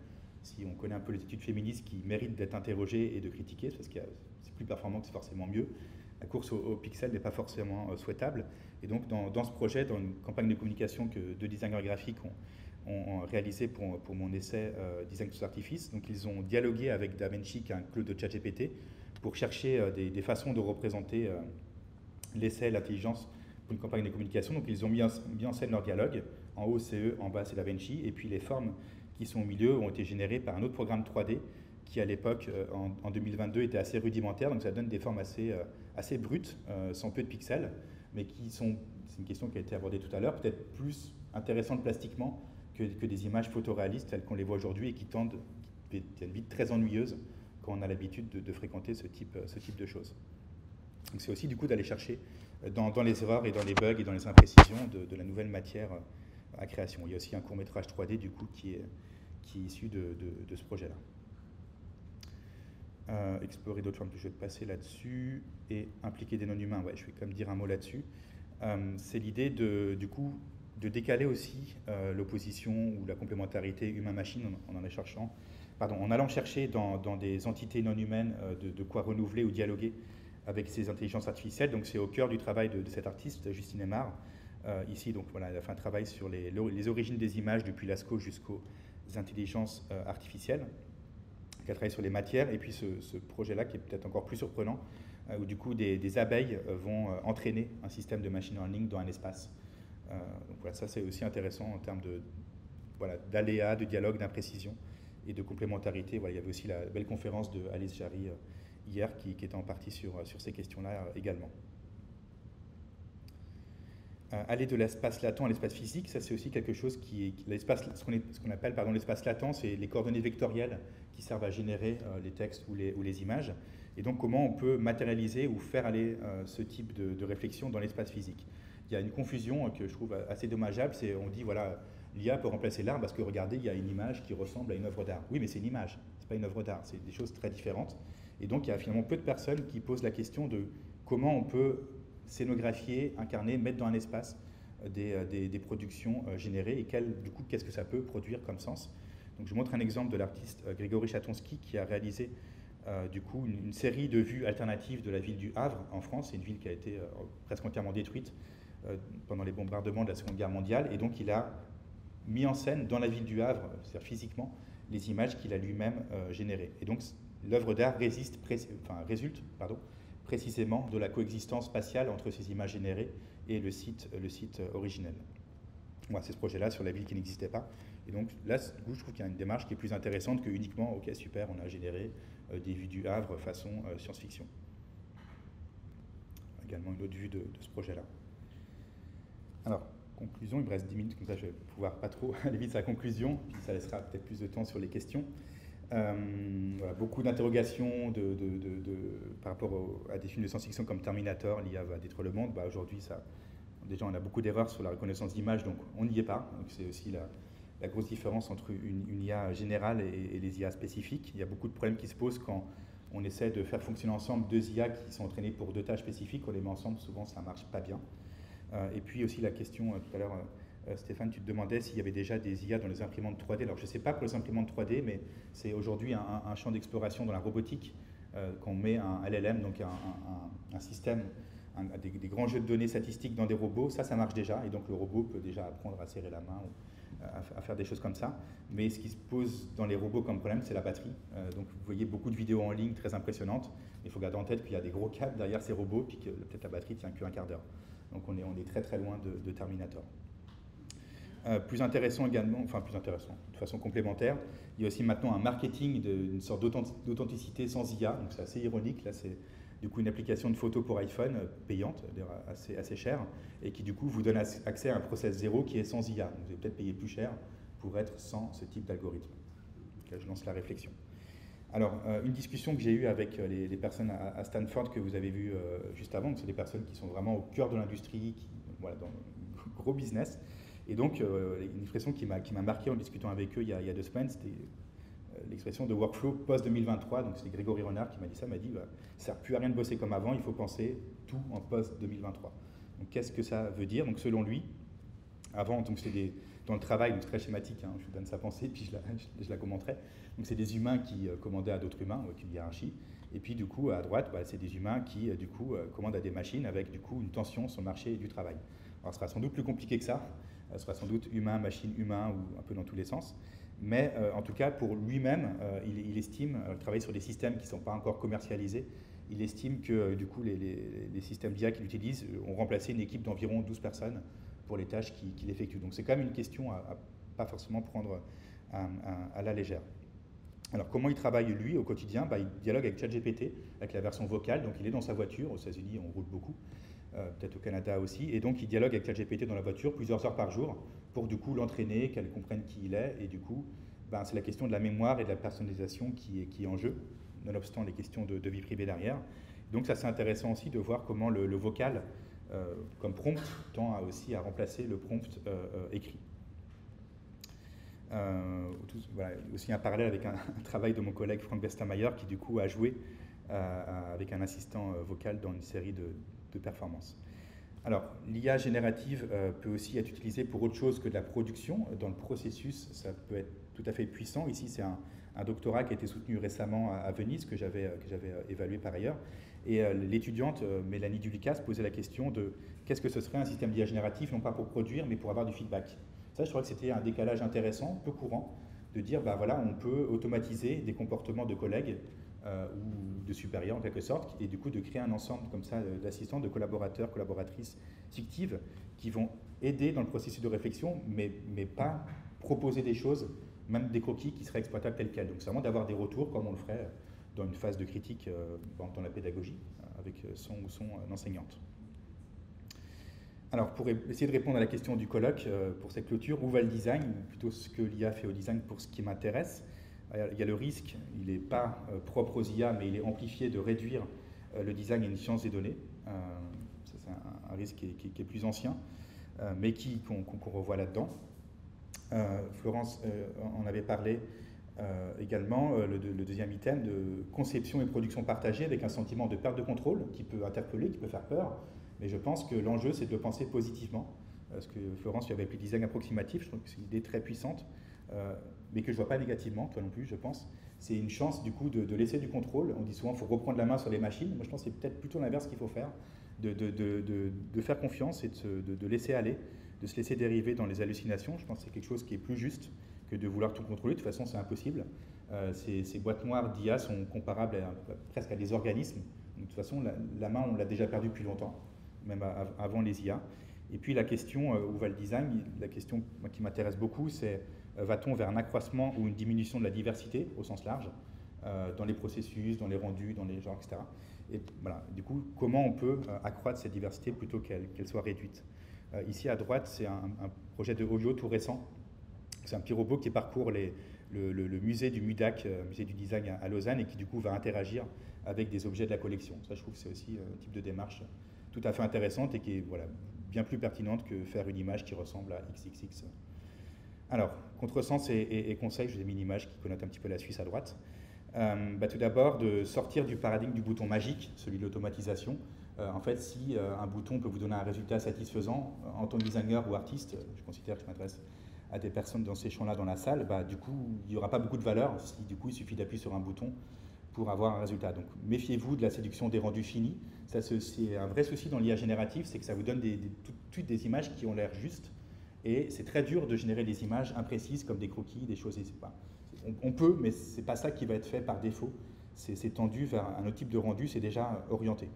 si on connaît un peu les études féministes, qui mérite d'être interrogé et de critiqué, parce que c'est plus performant que c'est forcément mieux. La course au pixel n'est pas forcément souhaitable. Et donc, dans ce projet, dans une campagne de communication que deux designers graphiques ont réalisé pour mon essai Design sous artifice. Donc, ils ont dialogué avec DaVinci, qui est un clone de ChatGPT, pour chercher des façons de représenter l'essai, l'intelligence pour une campagne de communication. Donc, ils ont mis en scène leur dialogue. En haut, c'est eux, en bas, c'est DaVinci. Et puis, les formes qui sont au milieu ont été générées par un autre programme 3D qui, à l'époque, en 2022, était assez rudimentaire. Donc, ça donne des formes assez brutes, sans peu de pixels, mais qui sont, c'est une question qui a été abordée tout à l'heure, peut-être plus intéressantes plastiquement que des images photoréalistes telles qu'on les voit aujourd'hui et qui deviennent vite très ennuyeuses quand on a l'habitude de fréquenter ce type de choses. Donc c'est aussi du coup d'aller chercher dans les erreurs et dans les bugs et dans les imprécisions de la nouvelle matière à création. Il y a aussi un court-métrage 3D du coup qui est issu de ce projet-là. Explorer d'autres formes, je vais passer là-dessus, et impliquer des non-humains, ouais, je vais quand même dire un mot là-dessus. C'est l'idée du coup de décaler aussi l'opposition ou la complémentarité humain-machine en allant chercher dans des entités non humaines de quoi renouveler ou dialoguer avec ces intelligences artificielles. Donc c'est au cœur du travail de cet artiste, Justine Aymar. Ici, donc voilà, elle a fait un travail sur les origines des images depuis Lascaux jusqu'aux intelligences artificielles. Elle a travaillé sur les matières, et puis ce projet-là qui est peut-être encore plus surprenant, où du coup des abeilles vont entraîner un système de machine learning dans un espace. Donc voilà, ça c'est aussi intéressant en termes d'aléas, de dialogue, d'imprécision et de complémentarité. Voilà, il y avait aussi la belle conférence de Alice Jarry hier qui était en partie sur ces questions-là également. Aller de l'espace latent à l'espace physique, ça c'est aussi quelque chose ce qu'on appelle l'espace latent, c'est les coordonnées vectorielles qui servent à générer les textes ou les images. Et donc comment on peut matérialiser ou faire aller ce type de réflexion dans l'espace physique. Il y a une confusion que je trouve assez dommageable, c'est on dit voilà, l'IA peut remplacer l'art parce que regardez, il y a une image qui ressemble à une œuvre d'art. Oui, mais c'est une image, c'est pas une œuvre d'art, c'est des choses très différentes. Et donc il y a finalement peu de personnes qui posent la question de comment on peut scénographier, incarner, mettre dans un espace des productions générées et du coup, qu'est-ce que ça peut produire comme sens. Donc, je vous montre un exemple de l'artiste Grégory Chatonsky qui a réalisé du coup une série de vues alternatives de la ville du Havre en France. C'est une ville qui a été presque entièrement détruite pendant les bombardements de la Seconde Guerre mondiale. Et donc, il a mis en scène dans la ville du Havre, c'est-à-dire physiquement, les images qu'il a lui-même générées. Et donc, l'œuvre d'art résulte précisément de la coexistence spatiale entre ces images générées et le site originel. Voilà, c'est ce projet-là sur la ville qui n'existait pas. Et donc là, du coup, je trouve qu'il y a une démarche qui est plus intéressante que uniquement, ok, super, on a généré des vues du Havre façon science-fiction. Également une autre vue de ce projet-là. Alors, conclusion, il me reste 10 minutes, comme ça je vais pouvoir pas trop aller vite à la conclusion, puis ça laissera peut-être plus de temps sur les questions. Voilà, beaucoup d'interrogations par rapport à des films de science-fiction comme Terminator, l'IA va détruire le monde. Bah, aujourd'hui, déjà, on a beaucoup d'erreurs sur la reconnaissance d'image, donc on n'y est pas. Donc c'est aussi la grosse différence entre une IA générale et les IA spécifiques. Il y a beaucoup de problèmes qui se posent quand on essaie de faire fonctionner ensemble deux IA qui sont entraînées pour deux tâches spécifiques. On les met ensemble, souvent ça ne marche pas bien. Et puis aussi la question, tout à l'heure, Stéphane, tu te demandais s'il y avait déjà des IA dans les imprimantes 3D. Alors je ne sais pas pour les imprimantes 3D, mais c'est aujourd'hui un champ d'exploration dans la robotique qu'on met un LLM, donc un système, des grands jeux de données statistiques dans des robots. Ça marche déjà, et donc le robot peut déjà apprendre à serrer la main ou à faire des choses comme ça. Mais ce qui se pose dans les robots comme problème, c'est la batterie. Donc vous voyez beaucoup de vidéos en ligne très impressionnantes. Il faut garder en tête qu'il y a des gros câbles derrière ces robots, puis que peut-être la batterie tient qu'un quart d'heure. Donc on est très très loin de Terminator. Plus intéressant également, enfin plus intéressant, de façon complémentaire, il y a aussi maintenant un marketing d'une sorte d'authenticité sans IA, donc c'est assez ironique, là c'est du coup une application de photo pour iPhone payante, assez chère, et qui du coup vous donne accès à un process zéro qui est sans IA, donc vous allez peut-être payer plus cher pour être sans ce type d'algorithme. Là je lance la réflexion. Alors une discussion que j'ai eue avec les personnes à Stanford que vous avez vues juste avant, c'est des personnes qui sont vraiment au cœur de l'industrie, voilà, dans le gros business. Et donc, une expression qui m'a marqué en discutant avec eux il y a 2 semaines, c'était l'expression de workflow post-2023. Donc c'est Grégory Renard qui m'a dit ça, m'a dit bah, ça ne sert plus à rien de bosser comme avant, il faut penser tout en post-2023. Donc qu'est-ce que ça veut dire? Donc selon lui, avant, donc c'était dans le travail, donc très schématique, hein, je vous donne sa pensée, puis je la commenterai. Donc c'est des humains qui commandaient à d'autres humains, avec une hiérarchie. Et puis du coup, à droite, bah, c'est des humains qui du coup commandent à des machines avec du coup une tension sur le marché du travail. Alors ce sera sans doute plus compliqué que ça, ce sera sans doute humain, machine, humain, ou un peu dans tous les sens. Mais en tout cas, pour lui-même, il estime, travailler sur des systèmes qui ne sont pas encore commercialisés, il estime que du coup les systèmes d'IA qu'il utilise ont remplacé une équipe d'environ 12 personnes pour les tâches qu'il effectue. Donc c'est quand même une question à pas forcément prendre à la légère. Alors comment il travaille lui au quotidien? Bah, il dialogue avec ChatGPT, avec la version vocale, donc il est dans sa voiture, aux États-Unis on roule beaucoup, peut-être au Canada aussi, et donc il dialogue avec ChatGPT dans la voiture plusieurs heures par jour pour du coup l'entraîner, qu'elle comprenne qui il est, et du coup bah, c'est la question de la mémoire et de la personnalisation qui est en jeu, nonobstant les questions de vie privée derrière. Donc ça c'est intéressant aussi de voir comment le vocal comme prompt tend aussi à remplacer le prompt écrit. Voilà, aussi un parallèle avec un travail de mon collègue Frank Westermeyer qui du coup a joué avec un assistant vocal dans une série de performances. Alors l'IA générative peut aussi être utilisée pour autre chose que de la production. Dans le processus, ça peut être tout à fait puissant. Ici c'est un doctorat qui a été soutenu récemment à Venise, que j'avais évalué par ailleurs. Et l'étudiante Mélanie Dulicas posait la question de qu'est-ce que ce serait un système d'IA génératif, non pas pour produire, mais pour avoir du feedback. Ça, je crois que c'était un décalage intéressant, peu courant, de dire, bah voilà, on peut automatiser des comportements de collègues ou de supérieurs en quelque sorte, et du coup de créer un ensemble comme ça d'assistants, de collaborateurs, collaboratrices fictives qui vont aider dans le processus de réflexion, mais pas proposer des choses, même des croquis qui seraient exploitables tels quels. Donc c'est vraiment d'avoir des retours comme on le ferait dans une phase de critique dans la pédagogie, avec son ou son enseignante. Alors, pour essayer de répondre à la question du colloque, pour cette clôture, où va le design, plutôt ce que l'IA fait au design pour ce qui m'intéresse. Il y a le risque, il n'est pas propre aux IA, mais il est amplifié de réduire le design à une science des données. C'est un risque qui est plus ancien, mais qu'on revoit là-dedans. Florence en avait parlé également, le deuxième item, de conception et production partagée avec un sentiment de perte de contrôle qui peut interpeller, qui peut faire peur. Mais je pense que l'enjeu, c'est de le penser positivement. Ce que Florence lui avait appelé design approximatif, je trouve que c'est une idée très puissante, mais que je ne vois pas négativement, toi non plus, je pense. C'est une chance, du coup, de laisser du contrôle. On dit souvent qu'il faut reprendre la main sur les machines. Moi, je pense que c'est peut-être plutôt l'inverse qu'il faut faire, de faire confiance et de laisser aller, de se laisser dériver dans les hallucinations. Je pense que c'est quelque chose qui est plus juste que de vouloir tout contrôler. De toute façon, c'est impossible. Ces boîtes noires d'IA sont comparables presque à des organismes. Donc, de toute façon, la main, on l'a déjà perdue depuis longtemps, même avant les IA. Et puis la question où va le design, la question qui m'intéresse beaucoup, c'est va-t-on vers un accroissement ou une diminution de la diversité au sens large, dans les processus, dans les rendus, dans les genres, etc. Et voilà, du coup, comment on peut accroître cette diversité plutôt qu'elle soit réduite. Ici à droite, c'est un projet de Olio tout récent. C'est un petit robot qui parcourt le musée du MUDAC, musée du design à Lausanne, et qui du coup va interagir avec des objets de la collection. Ça, je trouve que c'est aussi un type de démarche tout à fait intéressante et qui est voilà, bien plus pertinente que faire une image qui ressemble à XXX. Alors, contresens et conseils, je vous ai mis une image qui connote un petit peu la Suisse à droite. Tout d'abord, de sortir du paradigme du bouton magique, celui de l'automatisation. En fait, si un bouton peut vous donner un résultat satisfaisant, en tant que designer ou artiste, je considère que je m'adresse à des personnes dans ces champs-là dans la salle, du coup, il n'y aura pas beaucoup de valeur si du coup il suffit d'appuyer sur un bouton pour avoir un résultat. Donc méfiez-vous de la séduction des rendus finis. Ça, c'est un vrai souci dans l'IA générative, c'est que ça vous donne tout de suite des images qui ont l'air justes, et c'est très dur de générer des images imprécises comme des croquis, des choses. On peut, mais ce n'est pas ça qui va être fait par défaut. C'est tendu vers un autre type de rendu, c'est déjà orienté.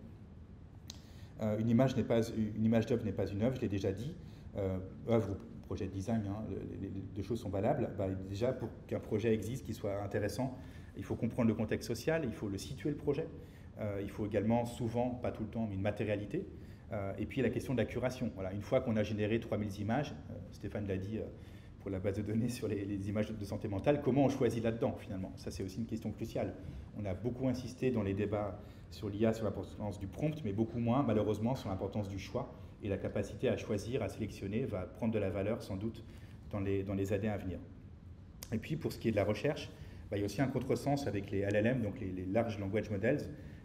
Une image d'œuvre n'est pas une œuvre, je l'ai déjà dit. Œuvre ou projet de design, hein, les deux choses sont valables. Déjà, pour qu'un projet existe, qu'il soit intéressant, il faut comprendre le contexte social, il faut le situer le projet. Il faut également, souvent, pas tout le temps, mais une matérialité. Et puis la question de la curation. Voilà, une fois qu'on a généré 3000 images, Stéphane l'a dit pour la base de données sur les images de santé mentale, comment on choisit là-dedans finalement? Ça, c'est aussi une question cruciale. On a beaucoup insisté dans les débats sur l'IA, sur l'importance du prompt, mais beaucoup moins, malheureusement, sur l'importance du choix. Et la capacité à choisir, à sélectionner, va prendre de la valeur sans doute dans les années à venir. Et puis pour ce qui est de la recherche, il y a aussi un contresens avec les LLM, donc les Large Language Models,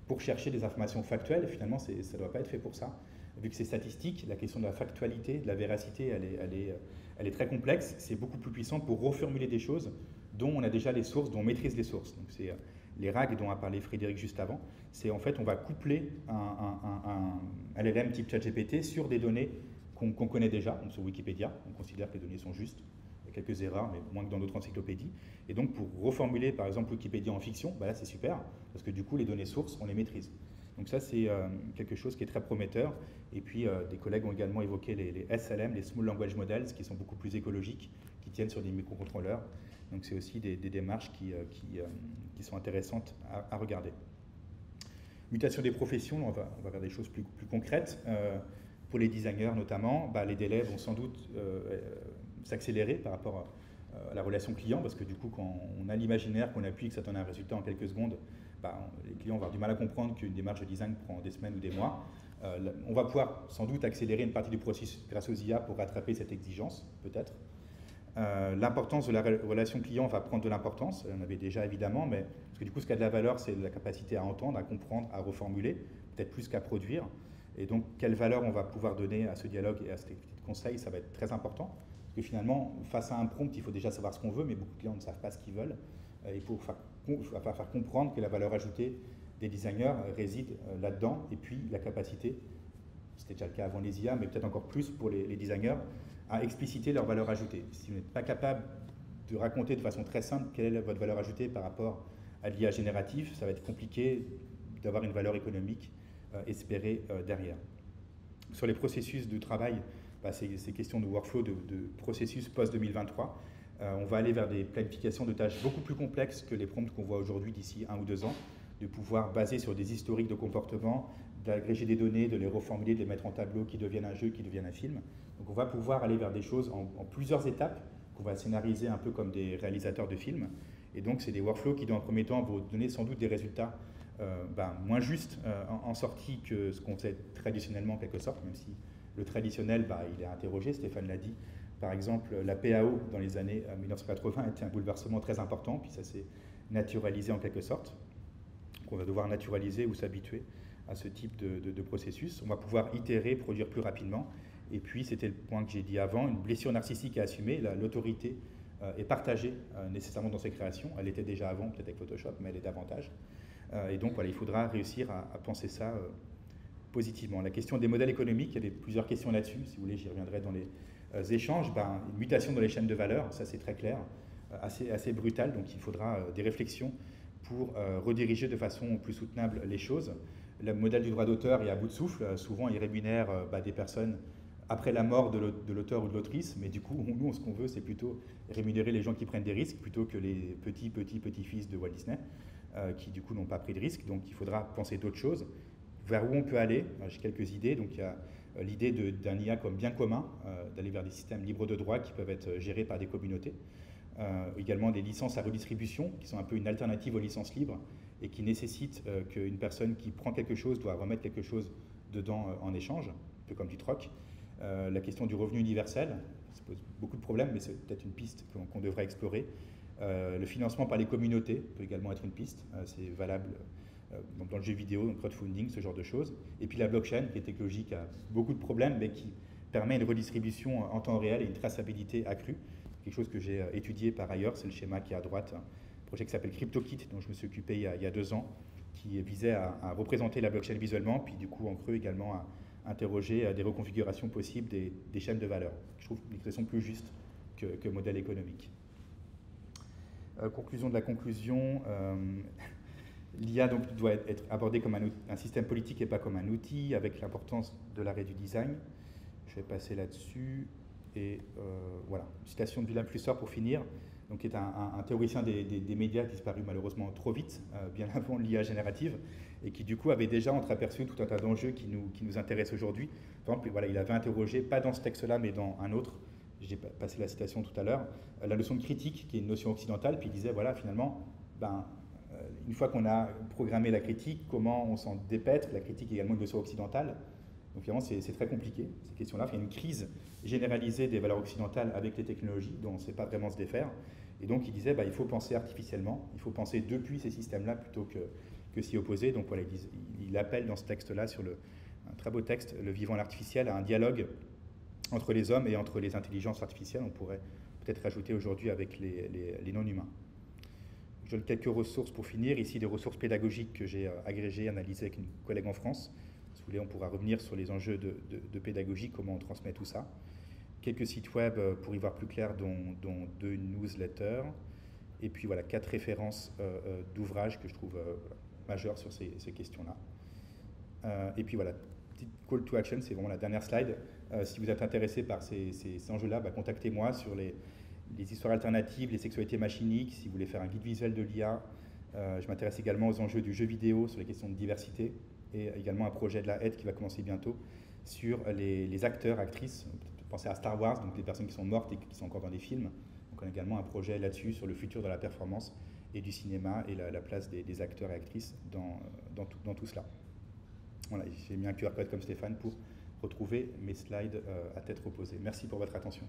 pour chercher des informations factuelles. Finalement, ça ne doit pas être fait pour ça. Vu que c'est statistique, la question de la factualité, de la véracité, elle est très complexe. C'est beaucoup plus puissant pour reformuler des choses dont on a déjà les sources, dont on maîtrise les sources. Donc c'est les RAG dont a parlé Frédéric juste avant. C'est en fait, on va coupler un LLM type ChatGPT sur des données qu'on connaît déjà, donc sur Wikipédia. On considère que les données sont justes. Il y a quelques erreurs, mais moins que dans d'autres encyclopédies. Et donc, pour reformuler, par exemple, Wikipédia en fiction, là, c'est super, parce que du coup, les données sources, on les maîtrise. Donc ça, c'est quelque chose qui est très prometteur. Et puis, des collègues ont également évoqué les SLM, les Small Language Models, qui sont beaucoup plus écologiques, qui tiennent sur des microcontrôleurs. Donc c'est aussi des démarches qui sont intéressantes à regarder. Mutation des professions, on va vers des choses plus concrètes. Pour les designers notamment, les délais vont sans doute s'accélérer par rapport à la relation client, parce que du coup, quand on a l'imaginaire qu'on appuie, que ça donne un résultat en quelques secondes, les clients vont avoir du mal à comprendre qu'une démarche de design prend des semaines ou des mois. On va pouvoir sans doute accélérer une partie du processus grâce aux IA pour rattraper cette exigence, peut-être. L'importance de la relation client va prendre de l'importance, on en avait déjà évidemment, mais parce que du coup, ce qui a de la valeur, c'est la capacité à entendre, à comprendre, à reformuler, peut-être plus qu'à produire. Et donc, quelle valeur on va pouvoir donner à ce dialogue et à cet conseil, ça va être très important. Parce que finalement, face à un prompt, il faut déjà savoir ce qu'on veut, mais beaucoup de clients ne savent pas ce qu'ils veulent. Il faut faire comprendre que la valeur ajoutée des designers réside là-dedans, et puis la capacité, c'était déjà le cas avant les IA, mais peut-être encore plus pour les designers, à expliciter leur valeur ajoutée. Si vous n'êtes pas capable de raconter de façon très simple quelle est votre valeur ajoutée par rapport à l'IA générative, ça va être compliqué d'avoir une valeur économique espérée derrière. Sur les processus de travail, ces questions de workflow, de processus post-2023, on va aller vers des planifications de tâches beaucoup plus complexes que les prompts qu'on voit aujourd'hui d'ici 1 ou 2 ans, de pouvoir baser sur des historiques de comportement, d'agréger des données, de les reformuler, de les mettre en tableau qui deviennent un jeu, qui deviennent un film. Donc on va pouvoir aller vers des choses en plusieurs étapes qu'on va scénariser un peu comme des réalisateurs de films. Et donc c'est des workflows qui dans un premier temps vont donner sans doute des résultats moins justes en sortie que ce qu'on fait traditionnellement en quelque sorte, même si le traditionnel, il est interrogé, Stéphane l'a dit. Par exemple, la PAO dans les années 1980 était un bouleversement très important, puis ça s'est naturalisé en quelque sorte. Donc on va devoir naturaliser ou s'habituer à ce type de processus. On va pouvoir itérer, produire plus rapidement. Et puis, c'était le point que j'ai dit avant, une blessure narcissique à assumer. L'autorité est partagée nécessairement dans ces créations. Elle était déjà avant, peut-être avec Photoshop, mais elle est davantage. Et donc, voilà, il faudra réussir à penser ça positivement. La question des modèles économiques, il y avait plusieurs questions là-dessus. Si vous voulez, j'y reviendrai dans les échanges. Une mutation dans les chaînes de valeur, ça c'est très clair, assez brutal. Donc, il faudra des réflexions pour rediriger de façon plus soutenable les choses. Le modèle du droit d'auteur est à bout de souffle. Souvent, il rémunère des personnes après la mort de l'auteur ou de l'autrice, mais du coup, nous, ce qu'on veut, c'est plutôt rémunérer les gens qui prennent des risques plutôt que les petits-fils de Walt Disney, qui du coup n'ont pas pris de risques. Donc, il faudra penser d'autres choses. Vers où on peut aller, j'ai quelques idées. Donc, il y a l'idée d'un IA comme bien commun, d'aller vers des systèmes libres de droit qui peuvent être gérés par des communautés. Également des licences à redistribution, qui sont un peu une alternative aux licences libres, et qui nécessitent qu'une personne qui prend quelque chose doit remettre quelque chose dedans en échange, un peu comme du troc. La question du revenu universel, ça pose beaucoup de problèmes, mais c'est peut-être une piste qu'on devrait explorer. Le financement par les communautés peut également être une piste, c'est valable dans le jeu vidéo, dans le crowdfunding, ce genre de choses. Et puis la blockchain, qui est technologique, a beaucoup de problèmes, mais qui permet une redistribution en temps réel et une traçabilité accrue. Quelque chose que j'ai étudié par ailleurs, c'est le schéma qui est à droite, un projet qui s'appelle CryptoKit, dont je me suis occupé il y a 2 ans, qui visait à représenter la blockchain visuellement, puis du coup en creux également à interroger des reconfigurations possibles des chaînes de valeur. Je trouve une expression plus juste que modèle économique. Conclusion de la conclusion, l'IA donc doit être abordée comme un système politique et pas comme un outil, avec l'importance de l'arrêt du design. Je vais passer là-dessus. Et voilà, une citation de Willem Flusser pour finir, donc, qui est un théoricien des médias disparu malheureusement trop vite, bien avant l'IA générative, et qui du coup avait déjà entreaperçu tout un tas d'enjeux qui nous intéressent aujourd'hui. Par exemple, voilà, il avait interrogé, pas dans ce texte-là, mais dans un autre, j'ai passé la citation tout à l'heure, la notion de critique, qui est une notion occidentale, puis il disait, voilà, finalement, une fois qu'on a programmé la critique, comment on s'en dépêtre. La critique est également une notion occidentale. Donc finalement, c'est très compliqué, ces questions-là. Il y a une crise généralisée des valeurs occidentales avec les technologies dont on ne sait pas vraiment se défaire. Et donc il disait, bah, il faut penser artificiellement, il faut penser depuis ces systèmes-là plutôt que s'y opposer. Donc voilà, il appelle dans ce texte-là, un très beau texte, le vivant et l'artificiel, à un dialogue entre les hommes et entre les intelligences artificielles. On pourrait peut-être rajouter aujourd'hui avec les non-humains. Je donne quelques ressources pour finir. Ici, des ressources pédagogiques que j'ai agrégées, analysées avec une collègue en France. Si vous voulez, on pourra revenir sur les enjeux de pédagogie, comment on transmet tout ça. Quelques sites web pour y voir plus clair, dont 2 newsletters. Et puis voilà, 4 références d'ouvrages que je trouve majeures sur ces questions-là. Et puis voilà, petite call to action, c'est vraiment la dernière slide. Si vous êtes intéressé par ces enjeux-là, bah, contactez-moi sur les histoires alternatives, les sexualités machiniques, si vous voulez faire un guide visuel de l'IA. Je m'intéresse également aux enjeux du jeu vidéo, sur les questions de diversité, et également un projet de la aide qui va commencer bientôt sur les acteurs, actrices. Pensez à Star Wars, donc les personnes qui sont mortes et qui sont encore dans des films. Donc on a également un projet là-dessus sur le futur de la performance et du cinéma et la place des acteurs et actrices dans tout cela. Voilà, j'ai mis un QR code comme Stéphane pour retrouver mes slides à tête reposée. Merci pour votre attention.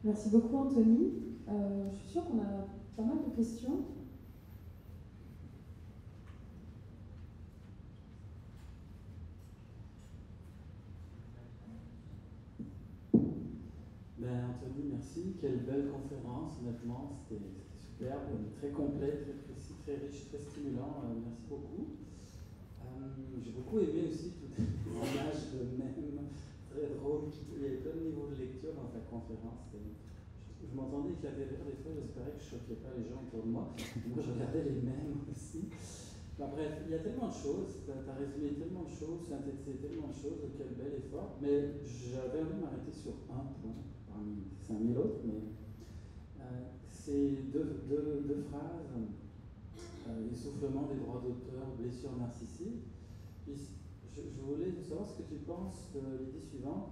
Merci beaucoup Anthony. Je suis sûre qu'on a pas mal de questions. Anthony, merci. Quelle belle conférence, honnêtement. C'était superbe, très complet, très précis, très riche, très stimulant. Merci beaucoup. J'ai beaucoup aimé aussi toutes les images de mèmes très drôles. Il y avait plein de niveaux de lecture dans ta conférence. Je m'entendais éclater rire des fois, j'espérais que je ne choquais pas les gens autour de moi. Moi, je regardais les mèmes aussi. Bah, bref, il y a tellement de choses, tu as résumé tellement de choses, synthétisé tellement de choses, quel bel effort. Mais j'avais envie de m'arrêter sur un point, parmi 5000 autres, mais c'est deux phrases. Essoufflement des droits d'auteur, blessure narcissique. Je voulais savoir ce que tu penses de l'idée suivante,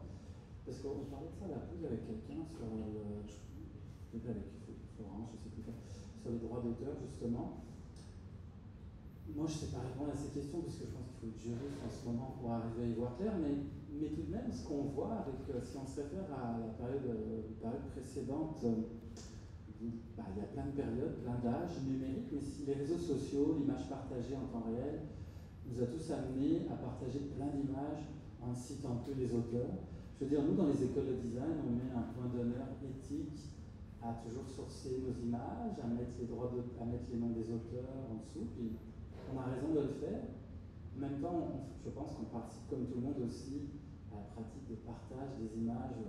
parce qu'on parlait de ça à la pause avec quelqu'un sur peut-être avec Florence, je ne sais plus quoi, sur les droits d'auteur justement. Moi, je ne sais pas répondre à ces questions parce que je pense qu'il faut être juriste en ce moment pour arriver à y voir clair, mais tout de même, ce qu'on voit, si on se réfère à la période précédente, il y a plein de périodes, plein d'âges numériques, mais si les réseaux sociaux, l'image partagée en temps réel, nous a tous amenés à partager plein d'images en citant peu les auteurs. Je veux dire, nous, dans les écoles de design, on met un point d'honneur éthique à toujours sourcer nos images, à mettre les noms des auteurs en dessous, puis on a raison de le faire. En même temps, je pense qu'on participe comme tout le monde aussi à la pratique de partage des images.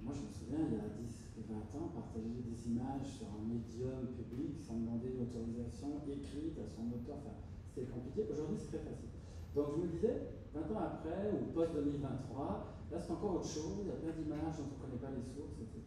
Moi, je me souviens, il y a 10 et 20 ans, partager des images sur un médium public sans demander une autorisation écrite à son auteur, c'était compliqué. Aujourd'hui, c'est très facile. Donc, je me disais, 20 ans après, ou post-2023, là, c'est encore autre chose. Il y a plein d'images dont on ne connaît pas les sources, etc.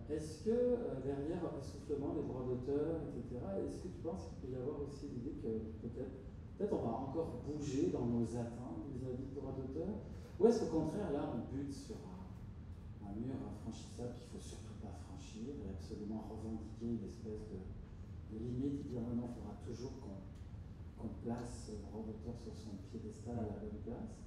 Est-ce que derrière essoufflement des droits d'auteur, etc., est-ce que tu penses qu'il peut y avoir aussi l'idée que peut-être on va encore bouger dans nos attentes vis-à-vis des droits d'auteur, ou est-ce qu'au contraire, là, on bute sur un mur infranchissable qu'il ne faut surtout pas franchir et absolument revendiquer une espèce de limite, dire non, il faudra toujours qu'on place le droit d'auteur sur son piédestal à la bonne place.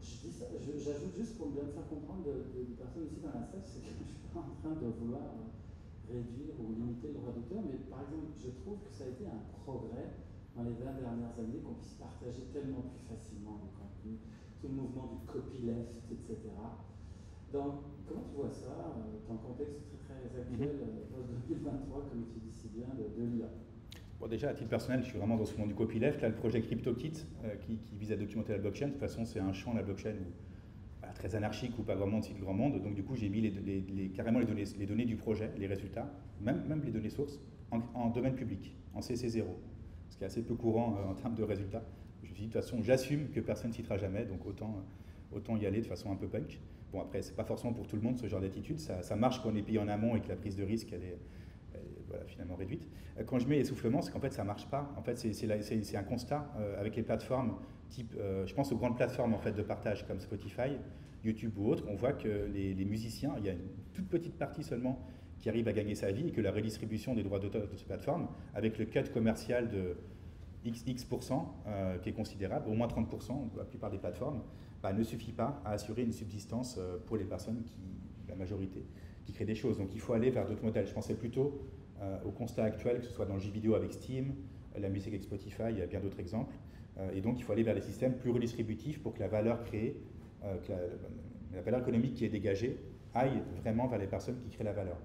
Je dis ça, j'ajoute juste pour bien me faire comprendre des personnes aussi dans la salle, c'est que je ne suis pas en train de vouloir réduire ou limiter le droit d'auteur, mais par exemple, je trouve que ça a été un progrès dans les 20 dernières années qu'on puisse partager tellement plus facilement les contenus, tout le mouvement du copyleft, etc. Donc, comment tu vois ça dans le contexte très très actuel, post-2023, comme tu dis si bien, de l'IA? Bon, déjà, à titre personnel, je suis vraiment dans ce monde du copyleft. Là, le projet CryptoKit, qui vise à documenter la blockchain. De toute façon, c'est un champ, la blockchain, très anarchique ou pas vraiment de site grand monde. Donc, du coup, j'ai mis carrément les données du projet, les résultats, même les données sources, en domaine public, en CC0. Ce qui est assez peu courant en termes de résultats. Je me suis dit, de toute façon, j'assume que personne ne citera jamais, donc autant y aller de façon un peu punk. Bon, après, c'est pas forcément pour tout le monde ce genre d'attitude. Ça marche quand on est payé en amont et que la prise de risque, elle est finalement réduite. Quand je mets essoufflement, c'est qu'en fait, ça marche pas. En fait, c'est un constat avec les plateformes type, je pense aux grandes plateformes en fait, de partage comme Spotify, YouTube ou autres. On voit que les musiciens, il y a une toute petite partie seulement qui arrive à gagner sa vie et que la redistribution des droits d'auteur de ces plateformes, avec le cut commercial X%, qui est considérable, au moins 30% pour la plupart des plateformes, ne suffit pas à assurer une subsistance pour les personnes la majorité, qui créent des choses. Donc il faut aller vers d'autres modèles. Je pensais plutôt au constat actuel, que ce soit dans le jeu vidéo avec Steam, la musique avec Spotify, il y a bien d'autres exemples. Et donc il faut aller vers des systèmes plus redistributifs pour que la valeur créée, que la valeur économique qui est dégagée, aille vraiment vers les personnes qui créent la valeur.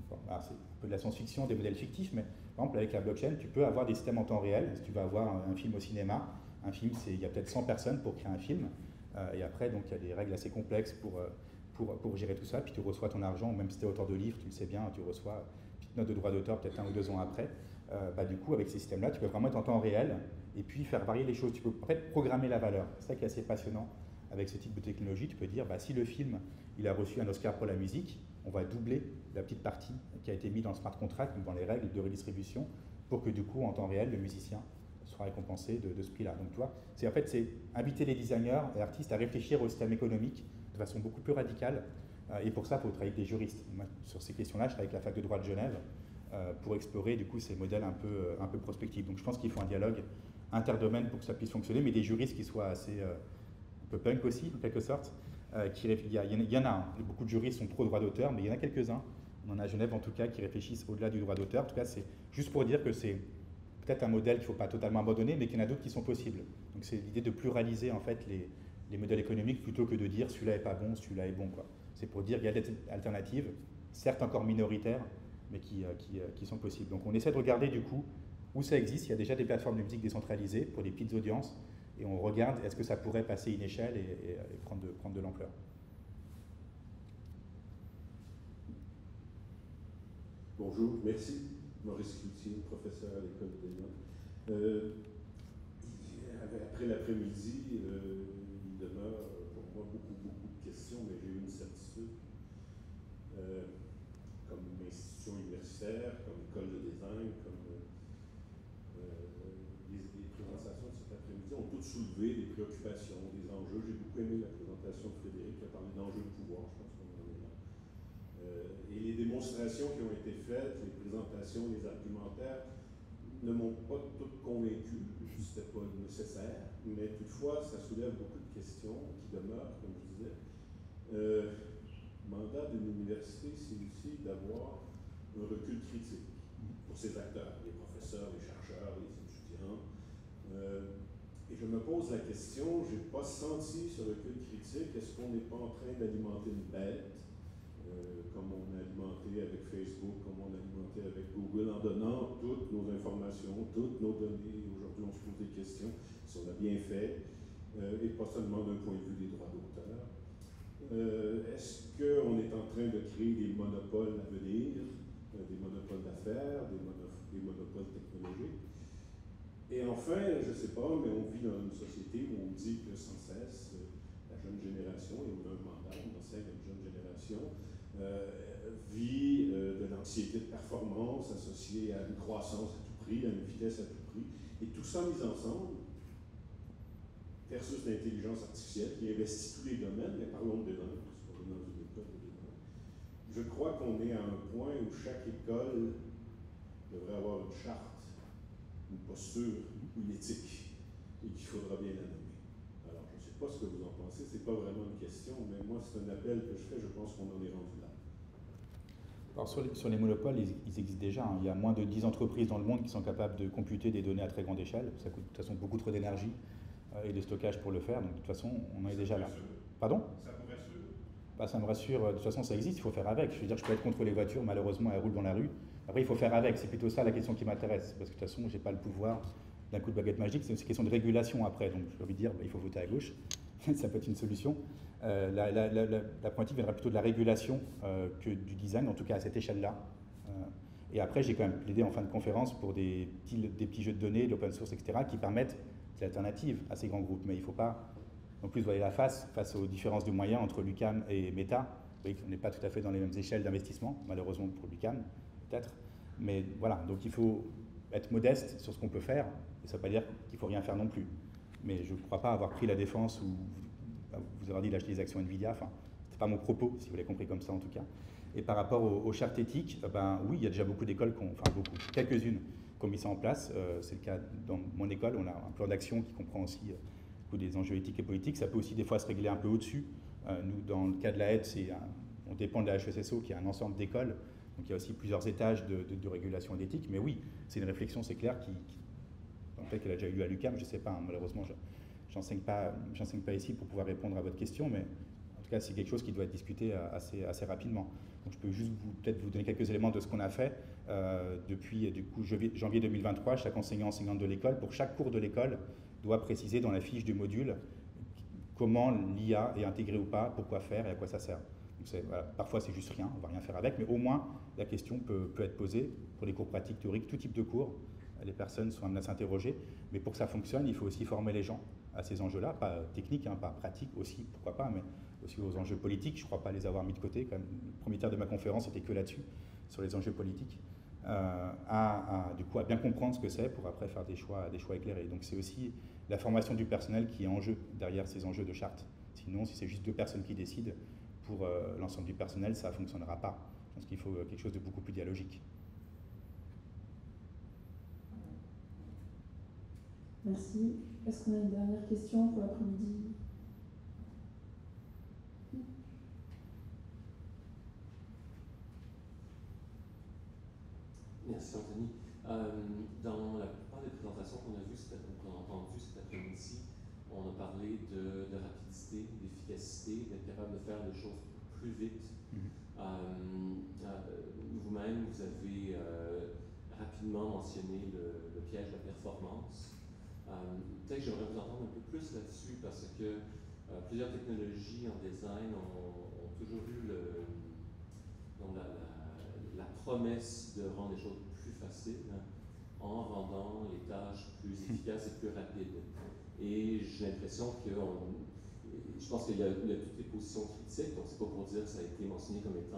Bon, c'est un peu de la science-fiction, des modèles fictifs, mais par exemple avec la blockchain, tu peux avoir des systèmes en temps réel. Si tu vas avoir un film au cinéma, un film, il y a peut-être 100 personnes pour créer un film, et après, donc, il y a des règles assez complexes pour gérer tout ça, puis tu reçois ton argent, même si tu es auteur de livre, tu le sais bien, tu reçois une petite note de droit d'auteur peut-être 1 ou 2 ans après. Du coup, avec ces systèmes-là, tu peux vraiment être en temps réel et puis faire varier les choses. Tu peux en fait programmer la valeur. C'est ça qui est assez passionnant avec ce type de technologie. Tu peux dire, si le film il a reçu un Oscar pour la musique, on va doubler la petite partie qui a été mise dans le smart contract, dans les règles de redistribution, pour que du coup, en temps réel, le musicien soit récompensé de ce prix-là. Donc, tu vois, c'est inviter les designers et artistes à réfléchir au système économique de façon beaucoup plus radicale. Et pour ça, il faut travailler avec des juristes. Moi, sur ces questions-là, je travaille avec la fac de droit de Genève pour explorer du coup ces modèles un peu prospectifs. Donc, je pense qu'il faut un dialogue interdomaine pour que ça puisse fonctionner, mais des juristes qui soient assez un peu punk aussi, en quelque sorte. Il y en a, beaucoup de juristes sont pro droit d'auteur, mais il y en a quelques-uns, on en a à Genève en tout cas, qui réfléchissent au-delà du droit d'auteur. En tout cas, c'est juste pour dire que c'est peut-être un modèle qu'il ne faut pas totalement abandonner, mais qu'il y en a d'autres qui sont possibles. Donc c'est l'idée de pluraliser en fait les modèles économiques plutôt que de dire celui-là n'est pas bon, celui-là est bon, quoi. C'est pour dire qu'il y a des alternatives, certes encore minoritaires, mais qui sont possibles. Donc on essaie de regarder du coup où ça existe. Il y a déjà des plateformes de musique décentralisées pour des petites audiences, et on regarde est-ce que ça pourrait passer une échelle et prendre de l'ampleur. Bonjour, merci. Maurice Cloutier, professeur à l'École des Notes. Après l'après-midi, il demeure pour moi beaucoup de questions, mais j'ai une certitude. Comme institution universitaire, comme école de design, comme les présentations de cet après-midi ont toutes soulevé des préoccupations, des enjeux. J'ai beaucoup aimé la présentation de Frédéric qui a parlé d'enjeux de pouvoir, je pense qu'on en est là. Et les démonstrations qui ont été faites, les présentations, les argumentaires, ne m'ont pas toutes convaincu, c'était pas nécessaire, mais toutefois, ça soulève beaucoup de questions qui demeurent, comme je disais. Le mandat d'une université, c'est aussi d'avoir un recul critique pour ses acteurs, les professeurs, les chercheurs, les étudiants. Et je me pose la question, je n'ai pas senti ce recul critique, est-ce qu'on n'est pas en train d'alimenter une bête, comme on a alimenté avec Facebook, comme on a alimenté avec Google, en donnant toutes nos informations, toutes nos données. Aujourd'hui, on se pose des questions, si on a bien fait, et pas seulement d'un point de vue des droits d'auteur. Est-ce qu'on est en train de créer des monopoles à venir, des monopoles d'affaires, des monopoles technologiques? Et enfin, je ne sais pas, mais on vit dans une société où on dit que sans cesse, la jeune génération, et on a un mandat, on enseigne à une jeune génération, vit de l'anxiété de performance associée à une croissance à tout prix, à une vitesse à tout prix, et tout ça mis ensemble, versus l'intelligence artificielle qui investit tous les domaines, mais parlons de design, parce qu'on est dans une école de design. Je crois qu'on est à un point où chaque école devrait avoir une charte, une posture, une éthique, et qu'il faudra bien la nommer. Alors, je ne sais pas ce que vous en pensez, ce n'est pas vraiment une question, mais moi, c'est un appel que je fais, je pense qu'on en est rendu là. Alors sur les monopoles, ils existent déjà. Hein. Il y a moins de 10 entreprises dans le monde qui sont capables de computer des données à très grande échelle. Ça coûte de toute façon beaucoup trop d'énergie et de stockage pour le faire. Donc de toute façon, on en est déjà là. Pardon ? Ça vous rassure ? Ça me rassure. De toute façon, ça existe, il faut faire avec. Je veux dire, je peux être contre les voitures, malheureusement, elles roulent dans la rue. Après, il faut faire avec. C'est plutôt ça la question qui m'intéresse. Parce que de toute façon, je n'ai pas le pouvoir d'un coup de baguette magique. C'est une question de régulation après. Donc j'ai envie de dire, il faut voter à gauche. Ça peut être une solution. La politique viendra plutôt de la régulation que du design, en tout cas à cette échelle-là. Et après, j'ai quand même plaidé en fin de conférence pour des petits jeux de données, de l'open source, etc., qui permettent des alternatives à ces grands groupes. Mais il ne faut pas non plus voiler la face aux différences de moyens entre l'UQAM et Meta. Vous voyez qu'on n'est pas tout à fait dans les mêmes échelles d'investissement, malheureusement pour l'UQAM, peut-être. Mais voilà, donc il faut être modeste sur ce qu'on peut faire, et ça ne veut pas dire qu'il ne faut rien faire non plus. Mais je ne crois pas avoir pris la défense ou vous avoir dit d'acheter les actions Nvidia, enfin, c'est pas mon propos, si vous l'avez compris comme ça en tout cas. Et par rapport aux chartes éthiques, oui, il y a déjà beaucoup d'écoles, quelques-unes, qu'on met ça en place. C'est le cas dans mon école, on a un plan d'action qui comprend aussi des enjeux éthiques et politiques. Ça peut aussi des fois se régler un peu au-dessus. Nous, dans le cas de la aide, on dépend de la HESSO qui est un ensemble d'écoles. Donc il y a aussi plusieurs étages de régulation et d'éthique. Mais oui, c'est une réflexion, c'est clair, peut-être qu'elle a déjà eu à l'UQAM, je ne sais pas. Hein, malheureusement, je n'enseigne pas ici pour pouvoir répondre à votre question, mais en tout cas, c'est quelque chose qui doit être discuté assez rapidement. Donc je peux juste peut-être vous donner quelques éléments de ce qu'on a fait. Depuis du coup, janvier 2023, chaque enseignante de l'école, pour chaque cours de l'école, doit préciser dans la fiche du module comment l'IA est intégrée ou pas, pourquoi faire et à quoi ça sert. Donc voilà, parfois c'est juste rien, on ne va rien faire avec, mais au moins la question peut être posée pour les cours pratiques, théoriques, tout type de cours. Les personnes sont amenées à s'interroger, mais pour que ça fonctionne, il faut aussi former les gens à ces enjeux-là, pas techniques, hein, pas pratiques aussi, pourquoi pas, mais aussi aux enjeux politiques. Je ne crois pas les avoir mis de côté. Comme le premier tiers de ma conférence était que là-dessus, sur les enjeux politiques, du coup, à bien comprendre ce que c'est pour après faire des choix éclairés. Donc c'est aussi la formation du personnel qui est en jeu derrière ces enjeux de charte. Sinon, si c'est juste 2 personnes qui décident, pour l'ensemble du personnel, ça ne fonctionnera pas. Je pense qu'il faut quelque chose de beaucoup plus dialogique. Merci. Est-ce qu'on a une dernière question pour l'après-midi? Merci Anthony. Dans la plupart des présentations qu'on a entendues cet après-midi, on a parlé de rapidité, d'efficacité, d'être capable de faire des choses plus vite. Vous-même, vous avez rapidement mentionné le piège de la performance. Peut-être que j'aimerais vous entendre un peu plus là-dessus parce que plusieurs technologies en design ont toujours eu la promesse de rendre les choses plus faciles en rendant les tâches plus efficaces et plus rapides. Et j'ai l'impression que je pense qu'il y a toutes les positions critiques, donc c'est pas pour dire que ça a été mentionné comme étant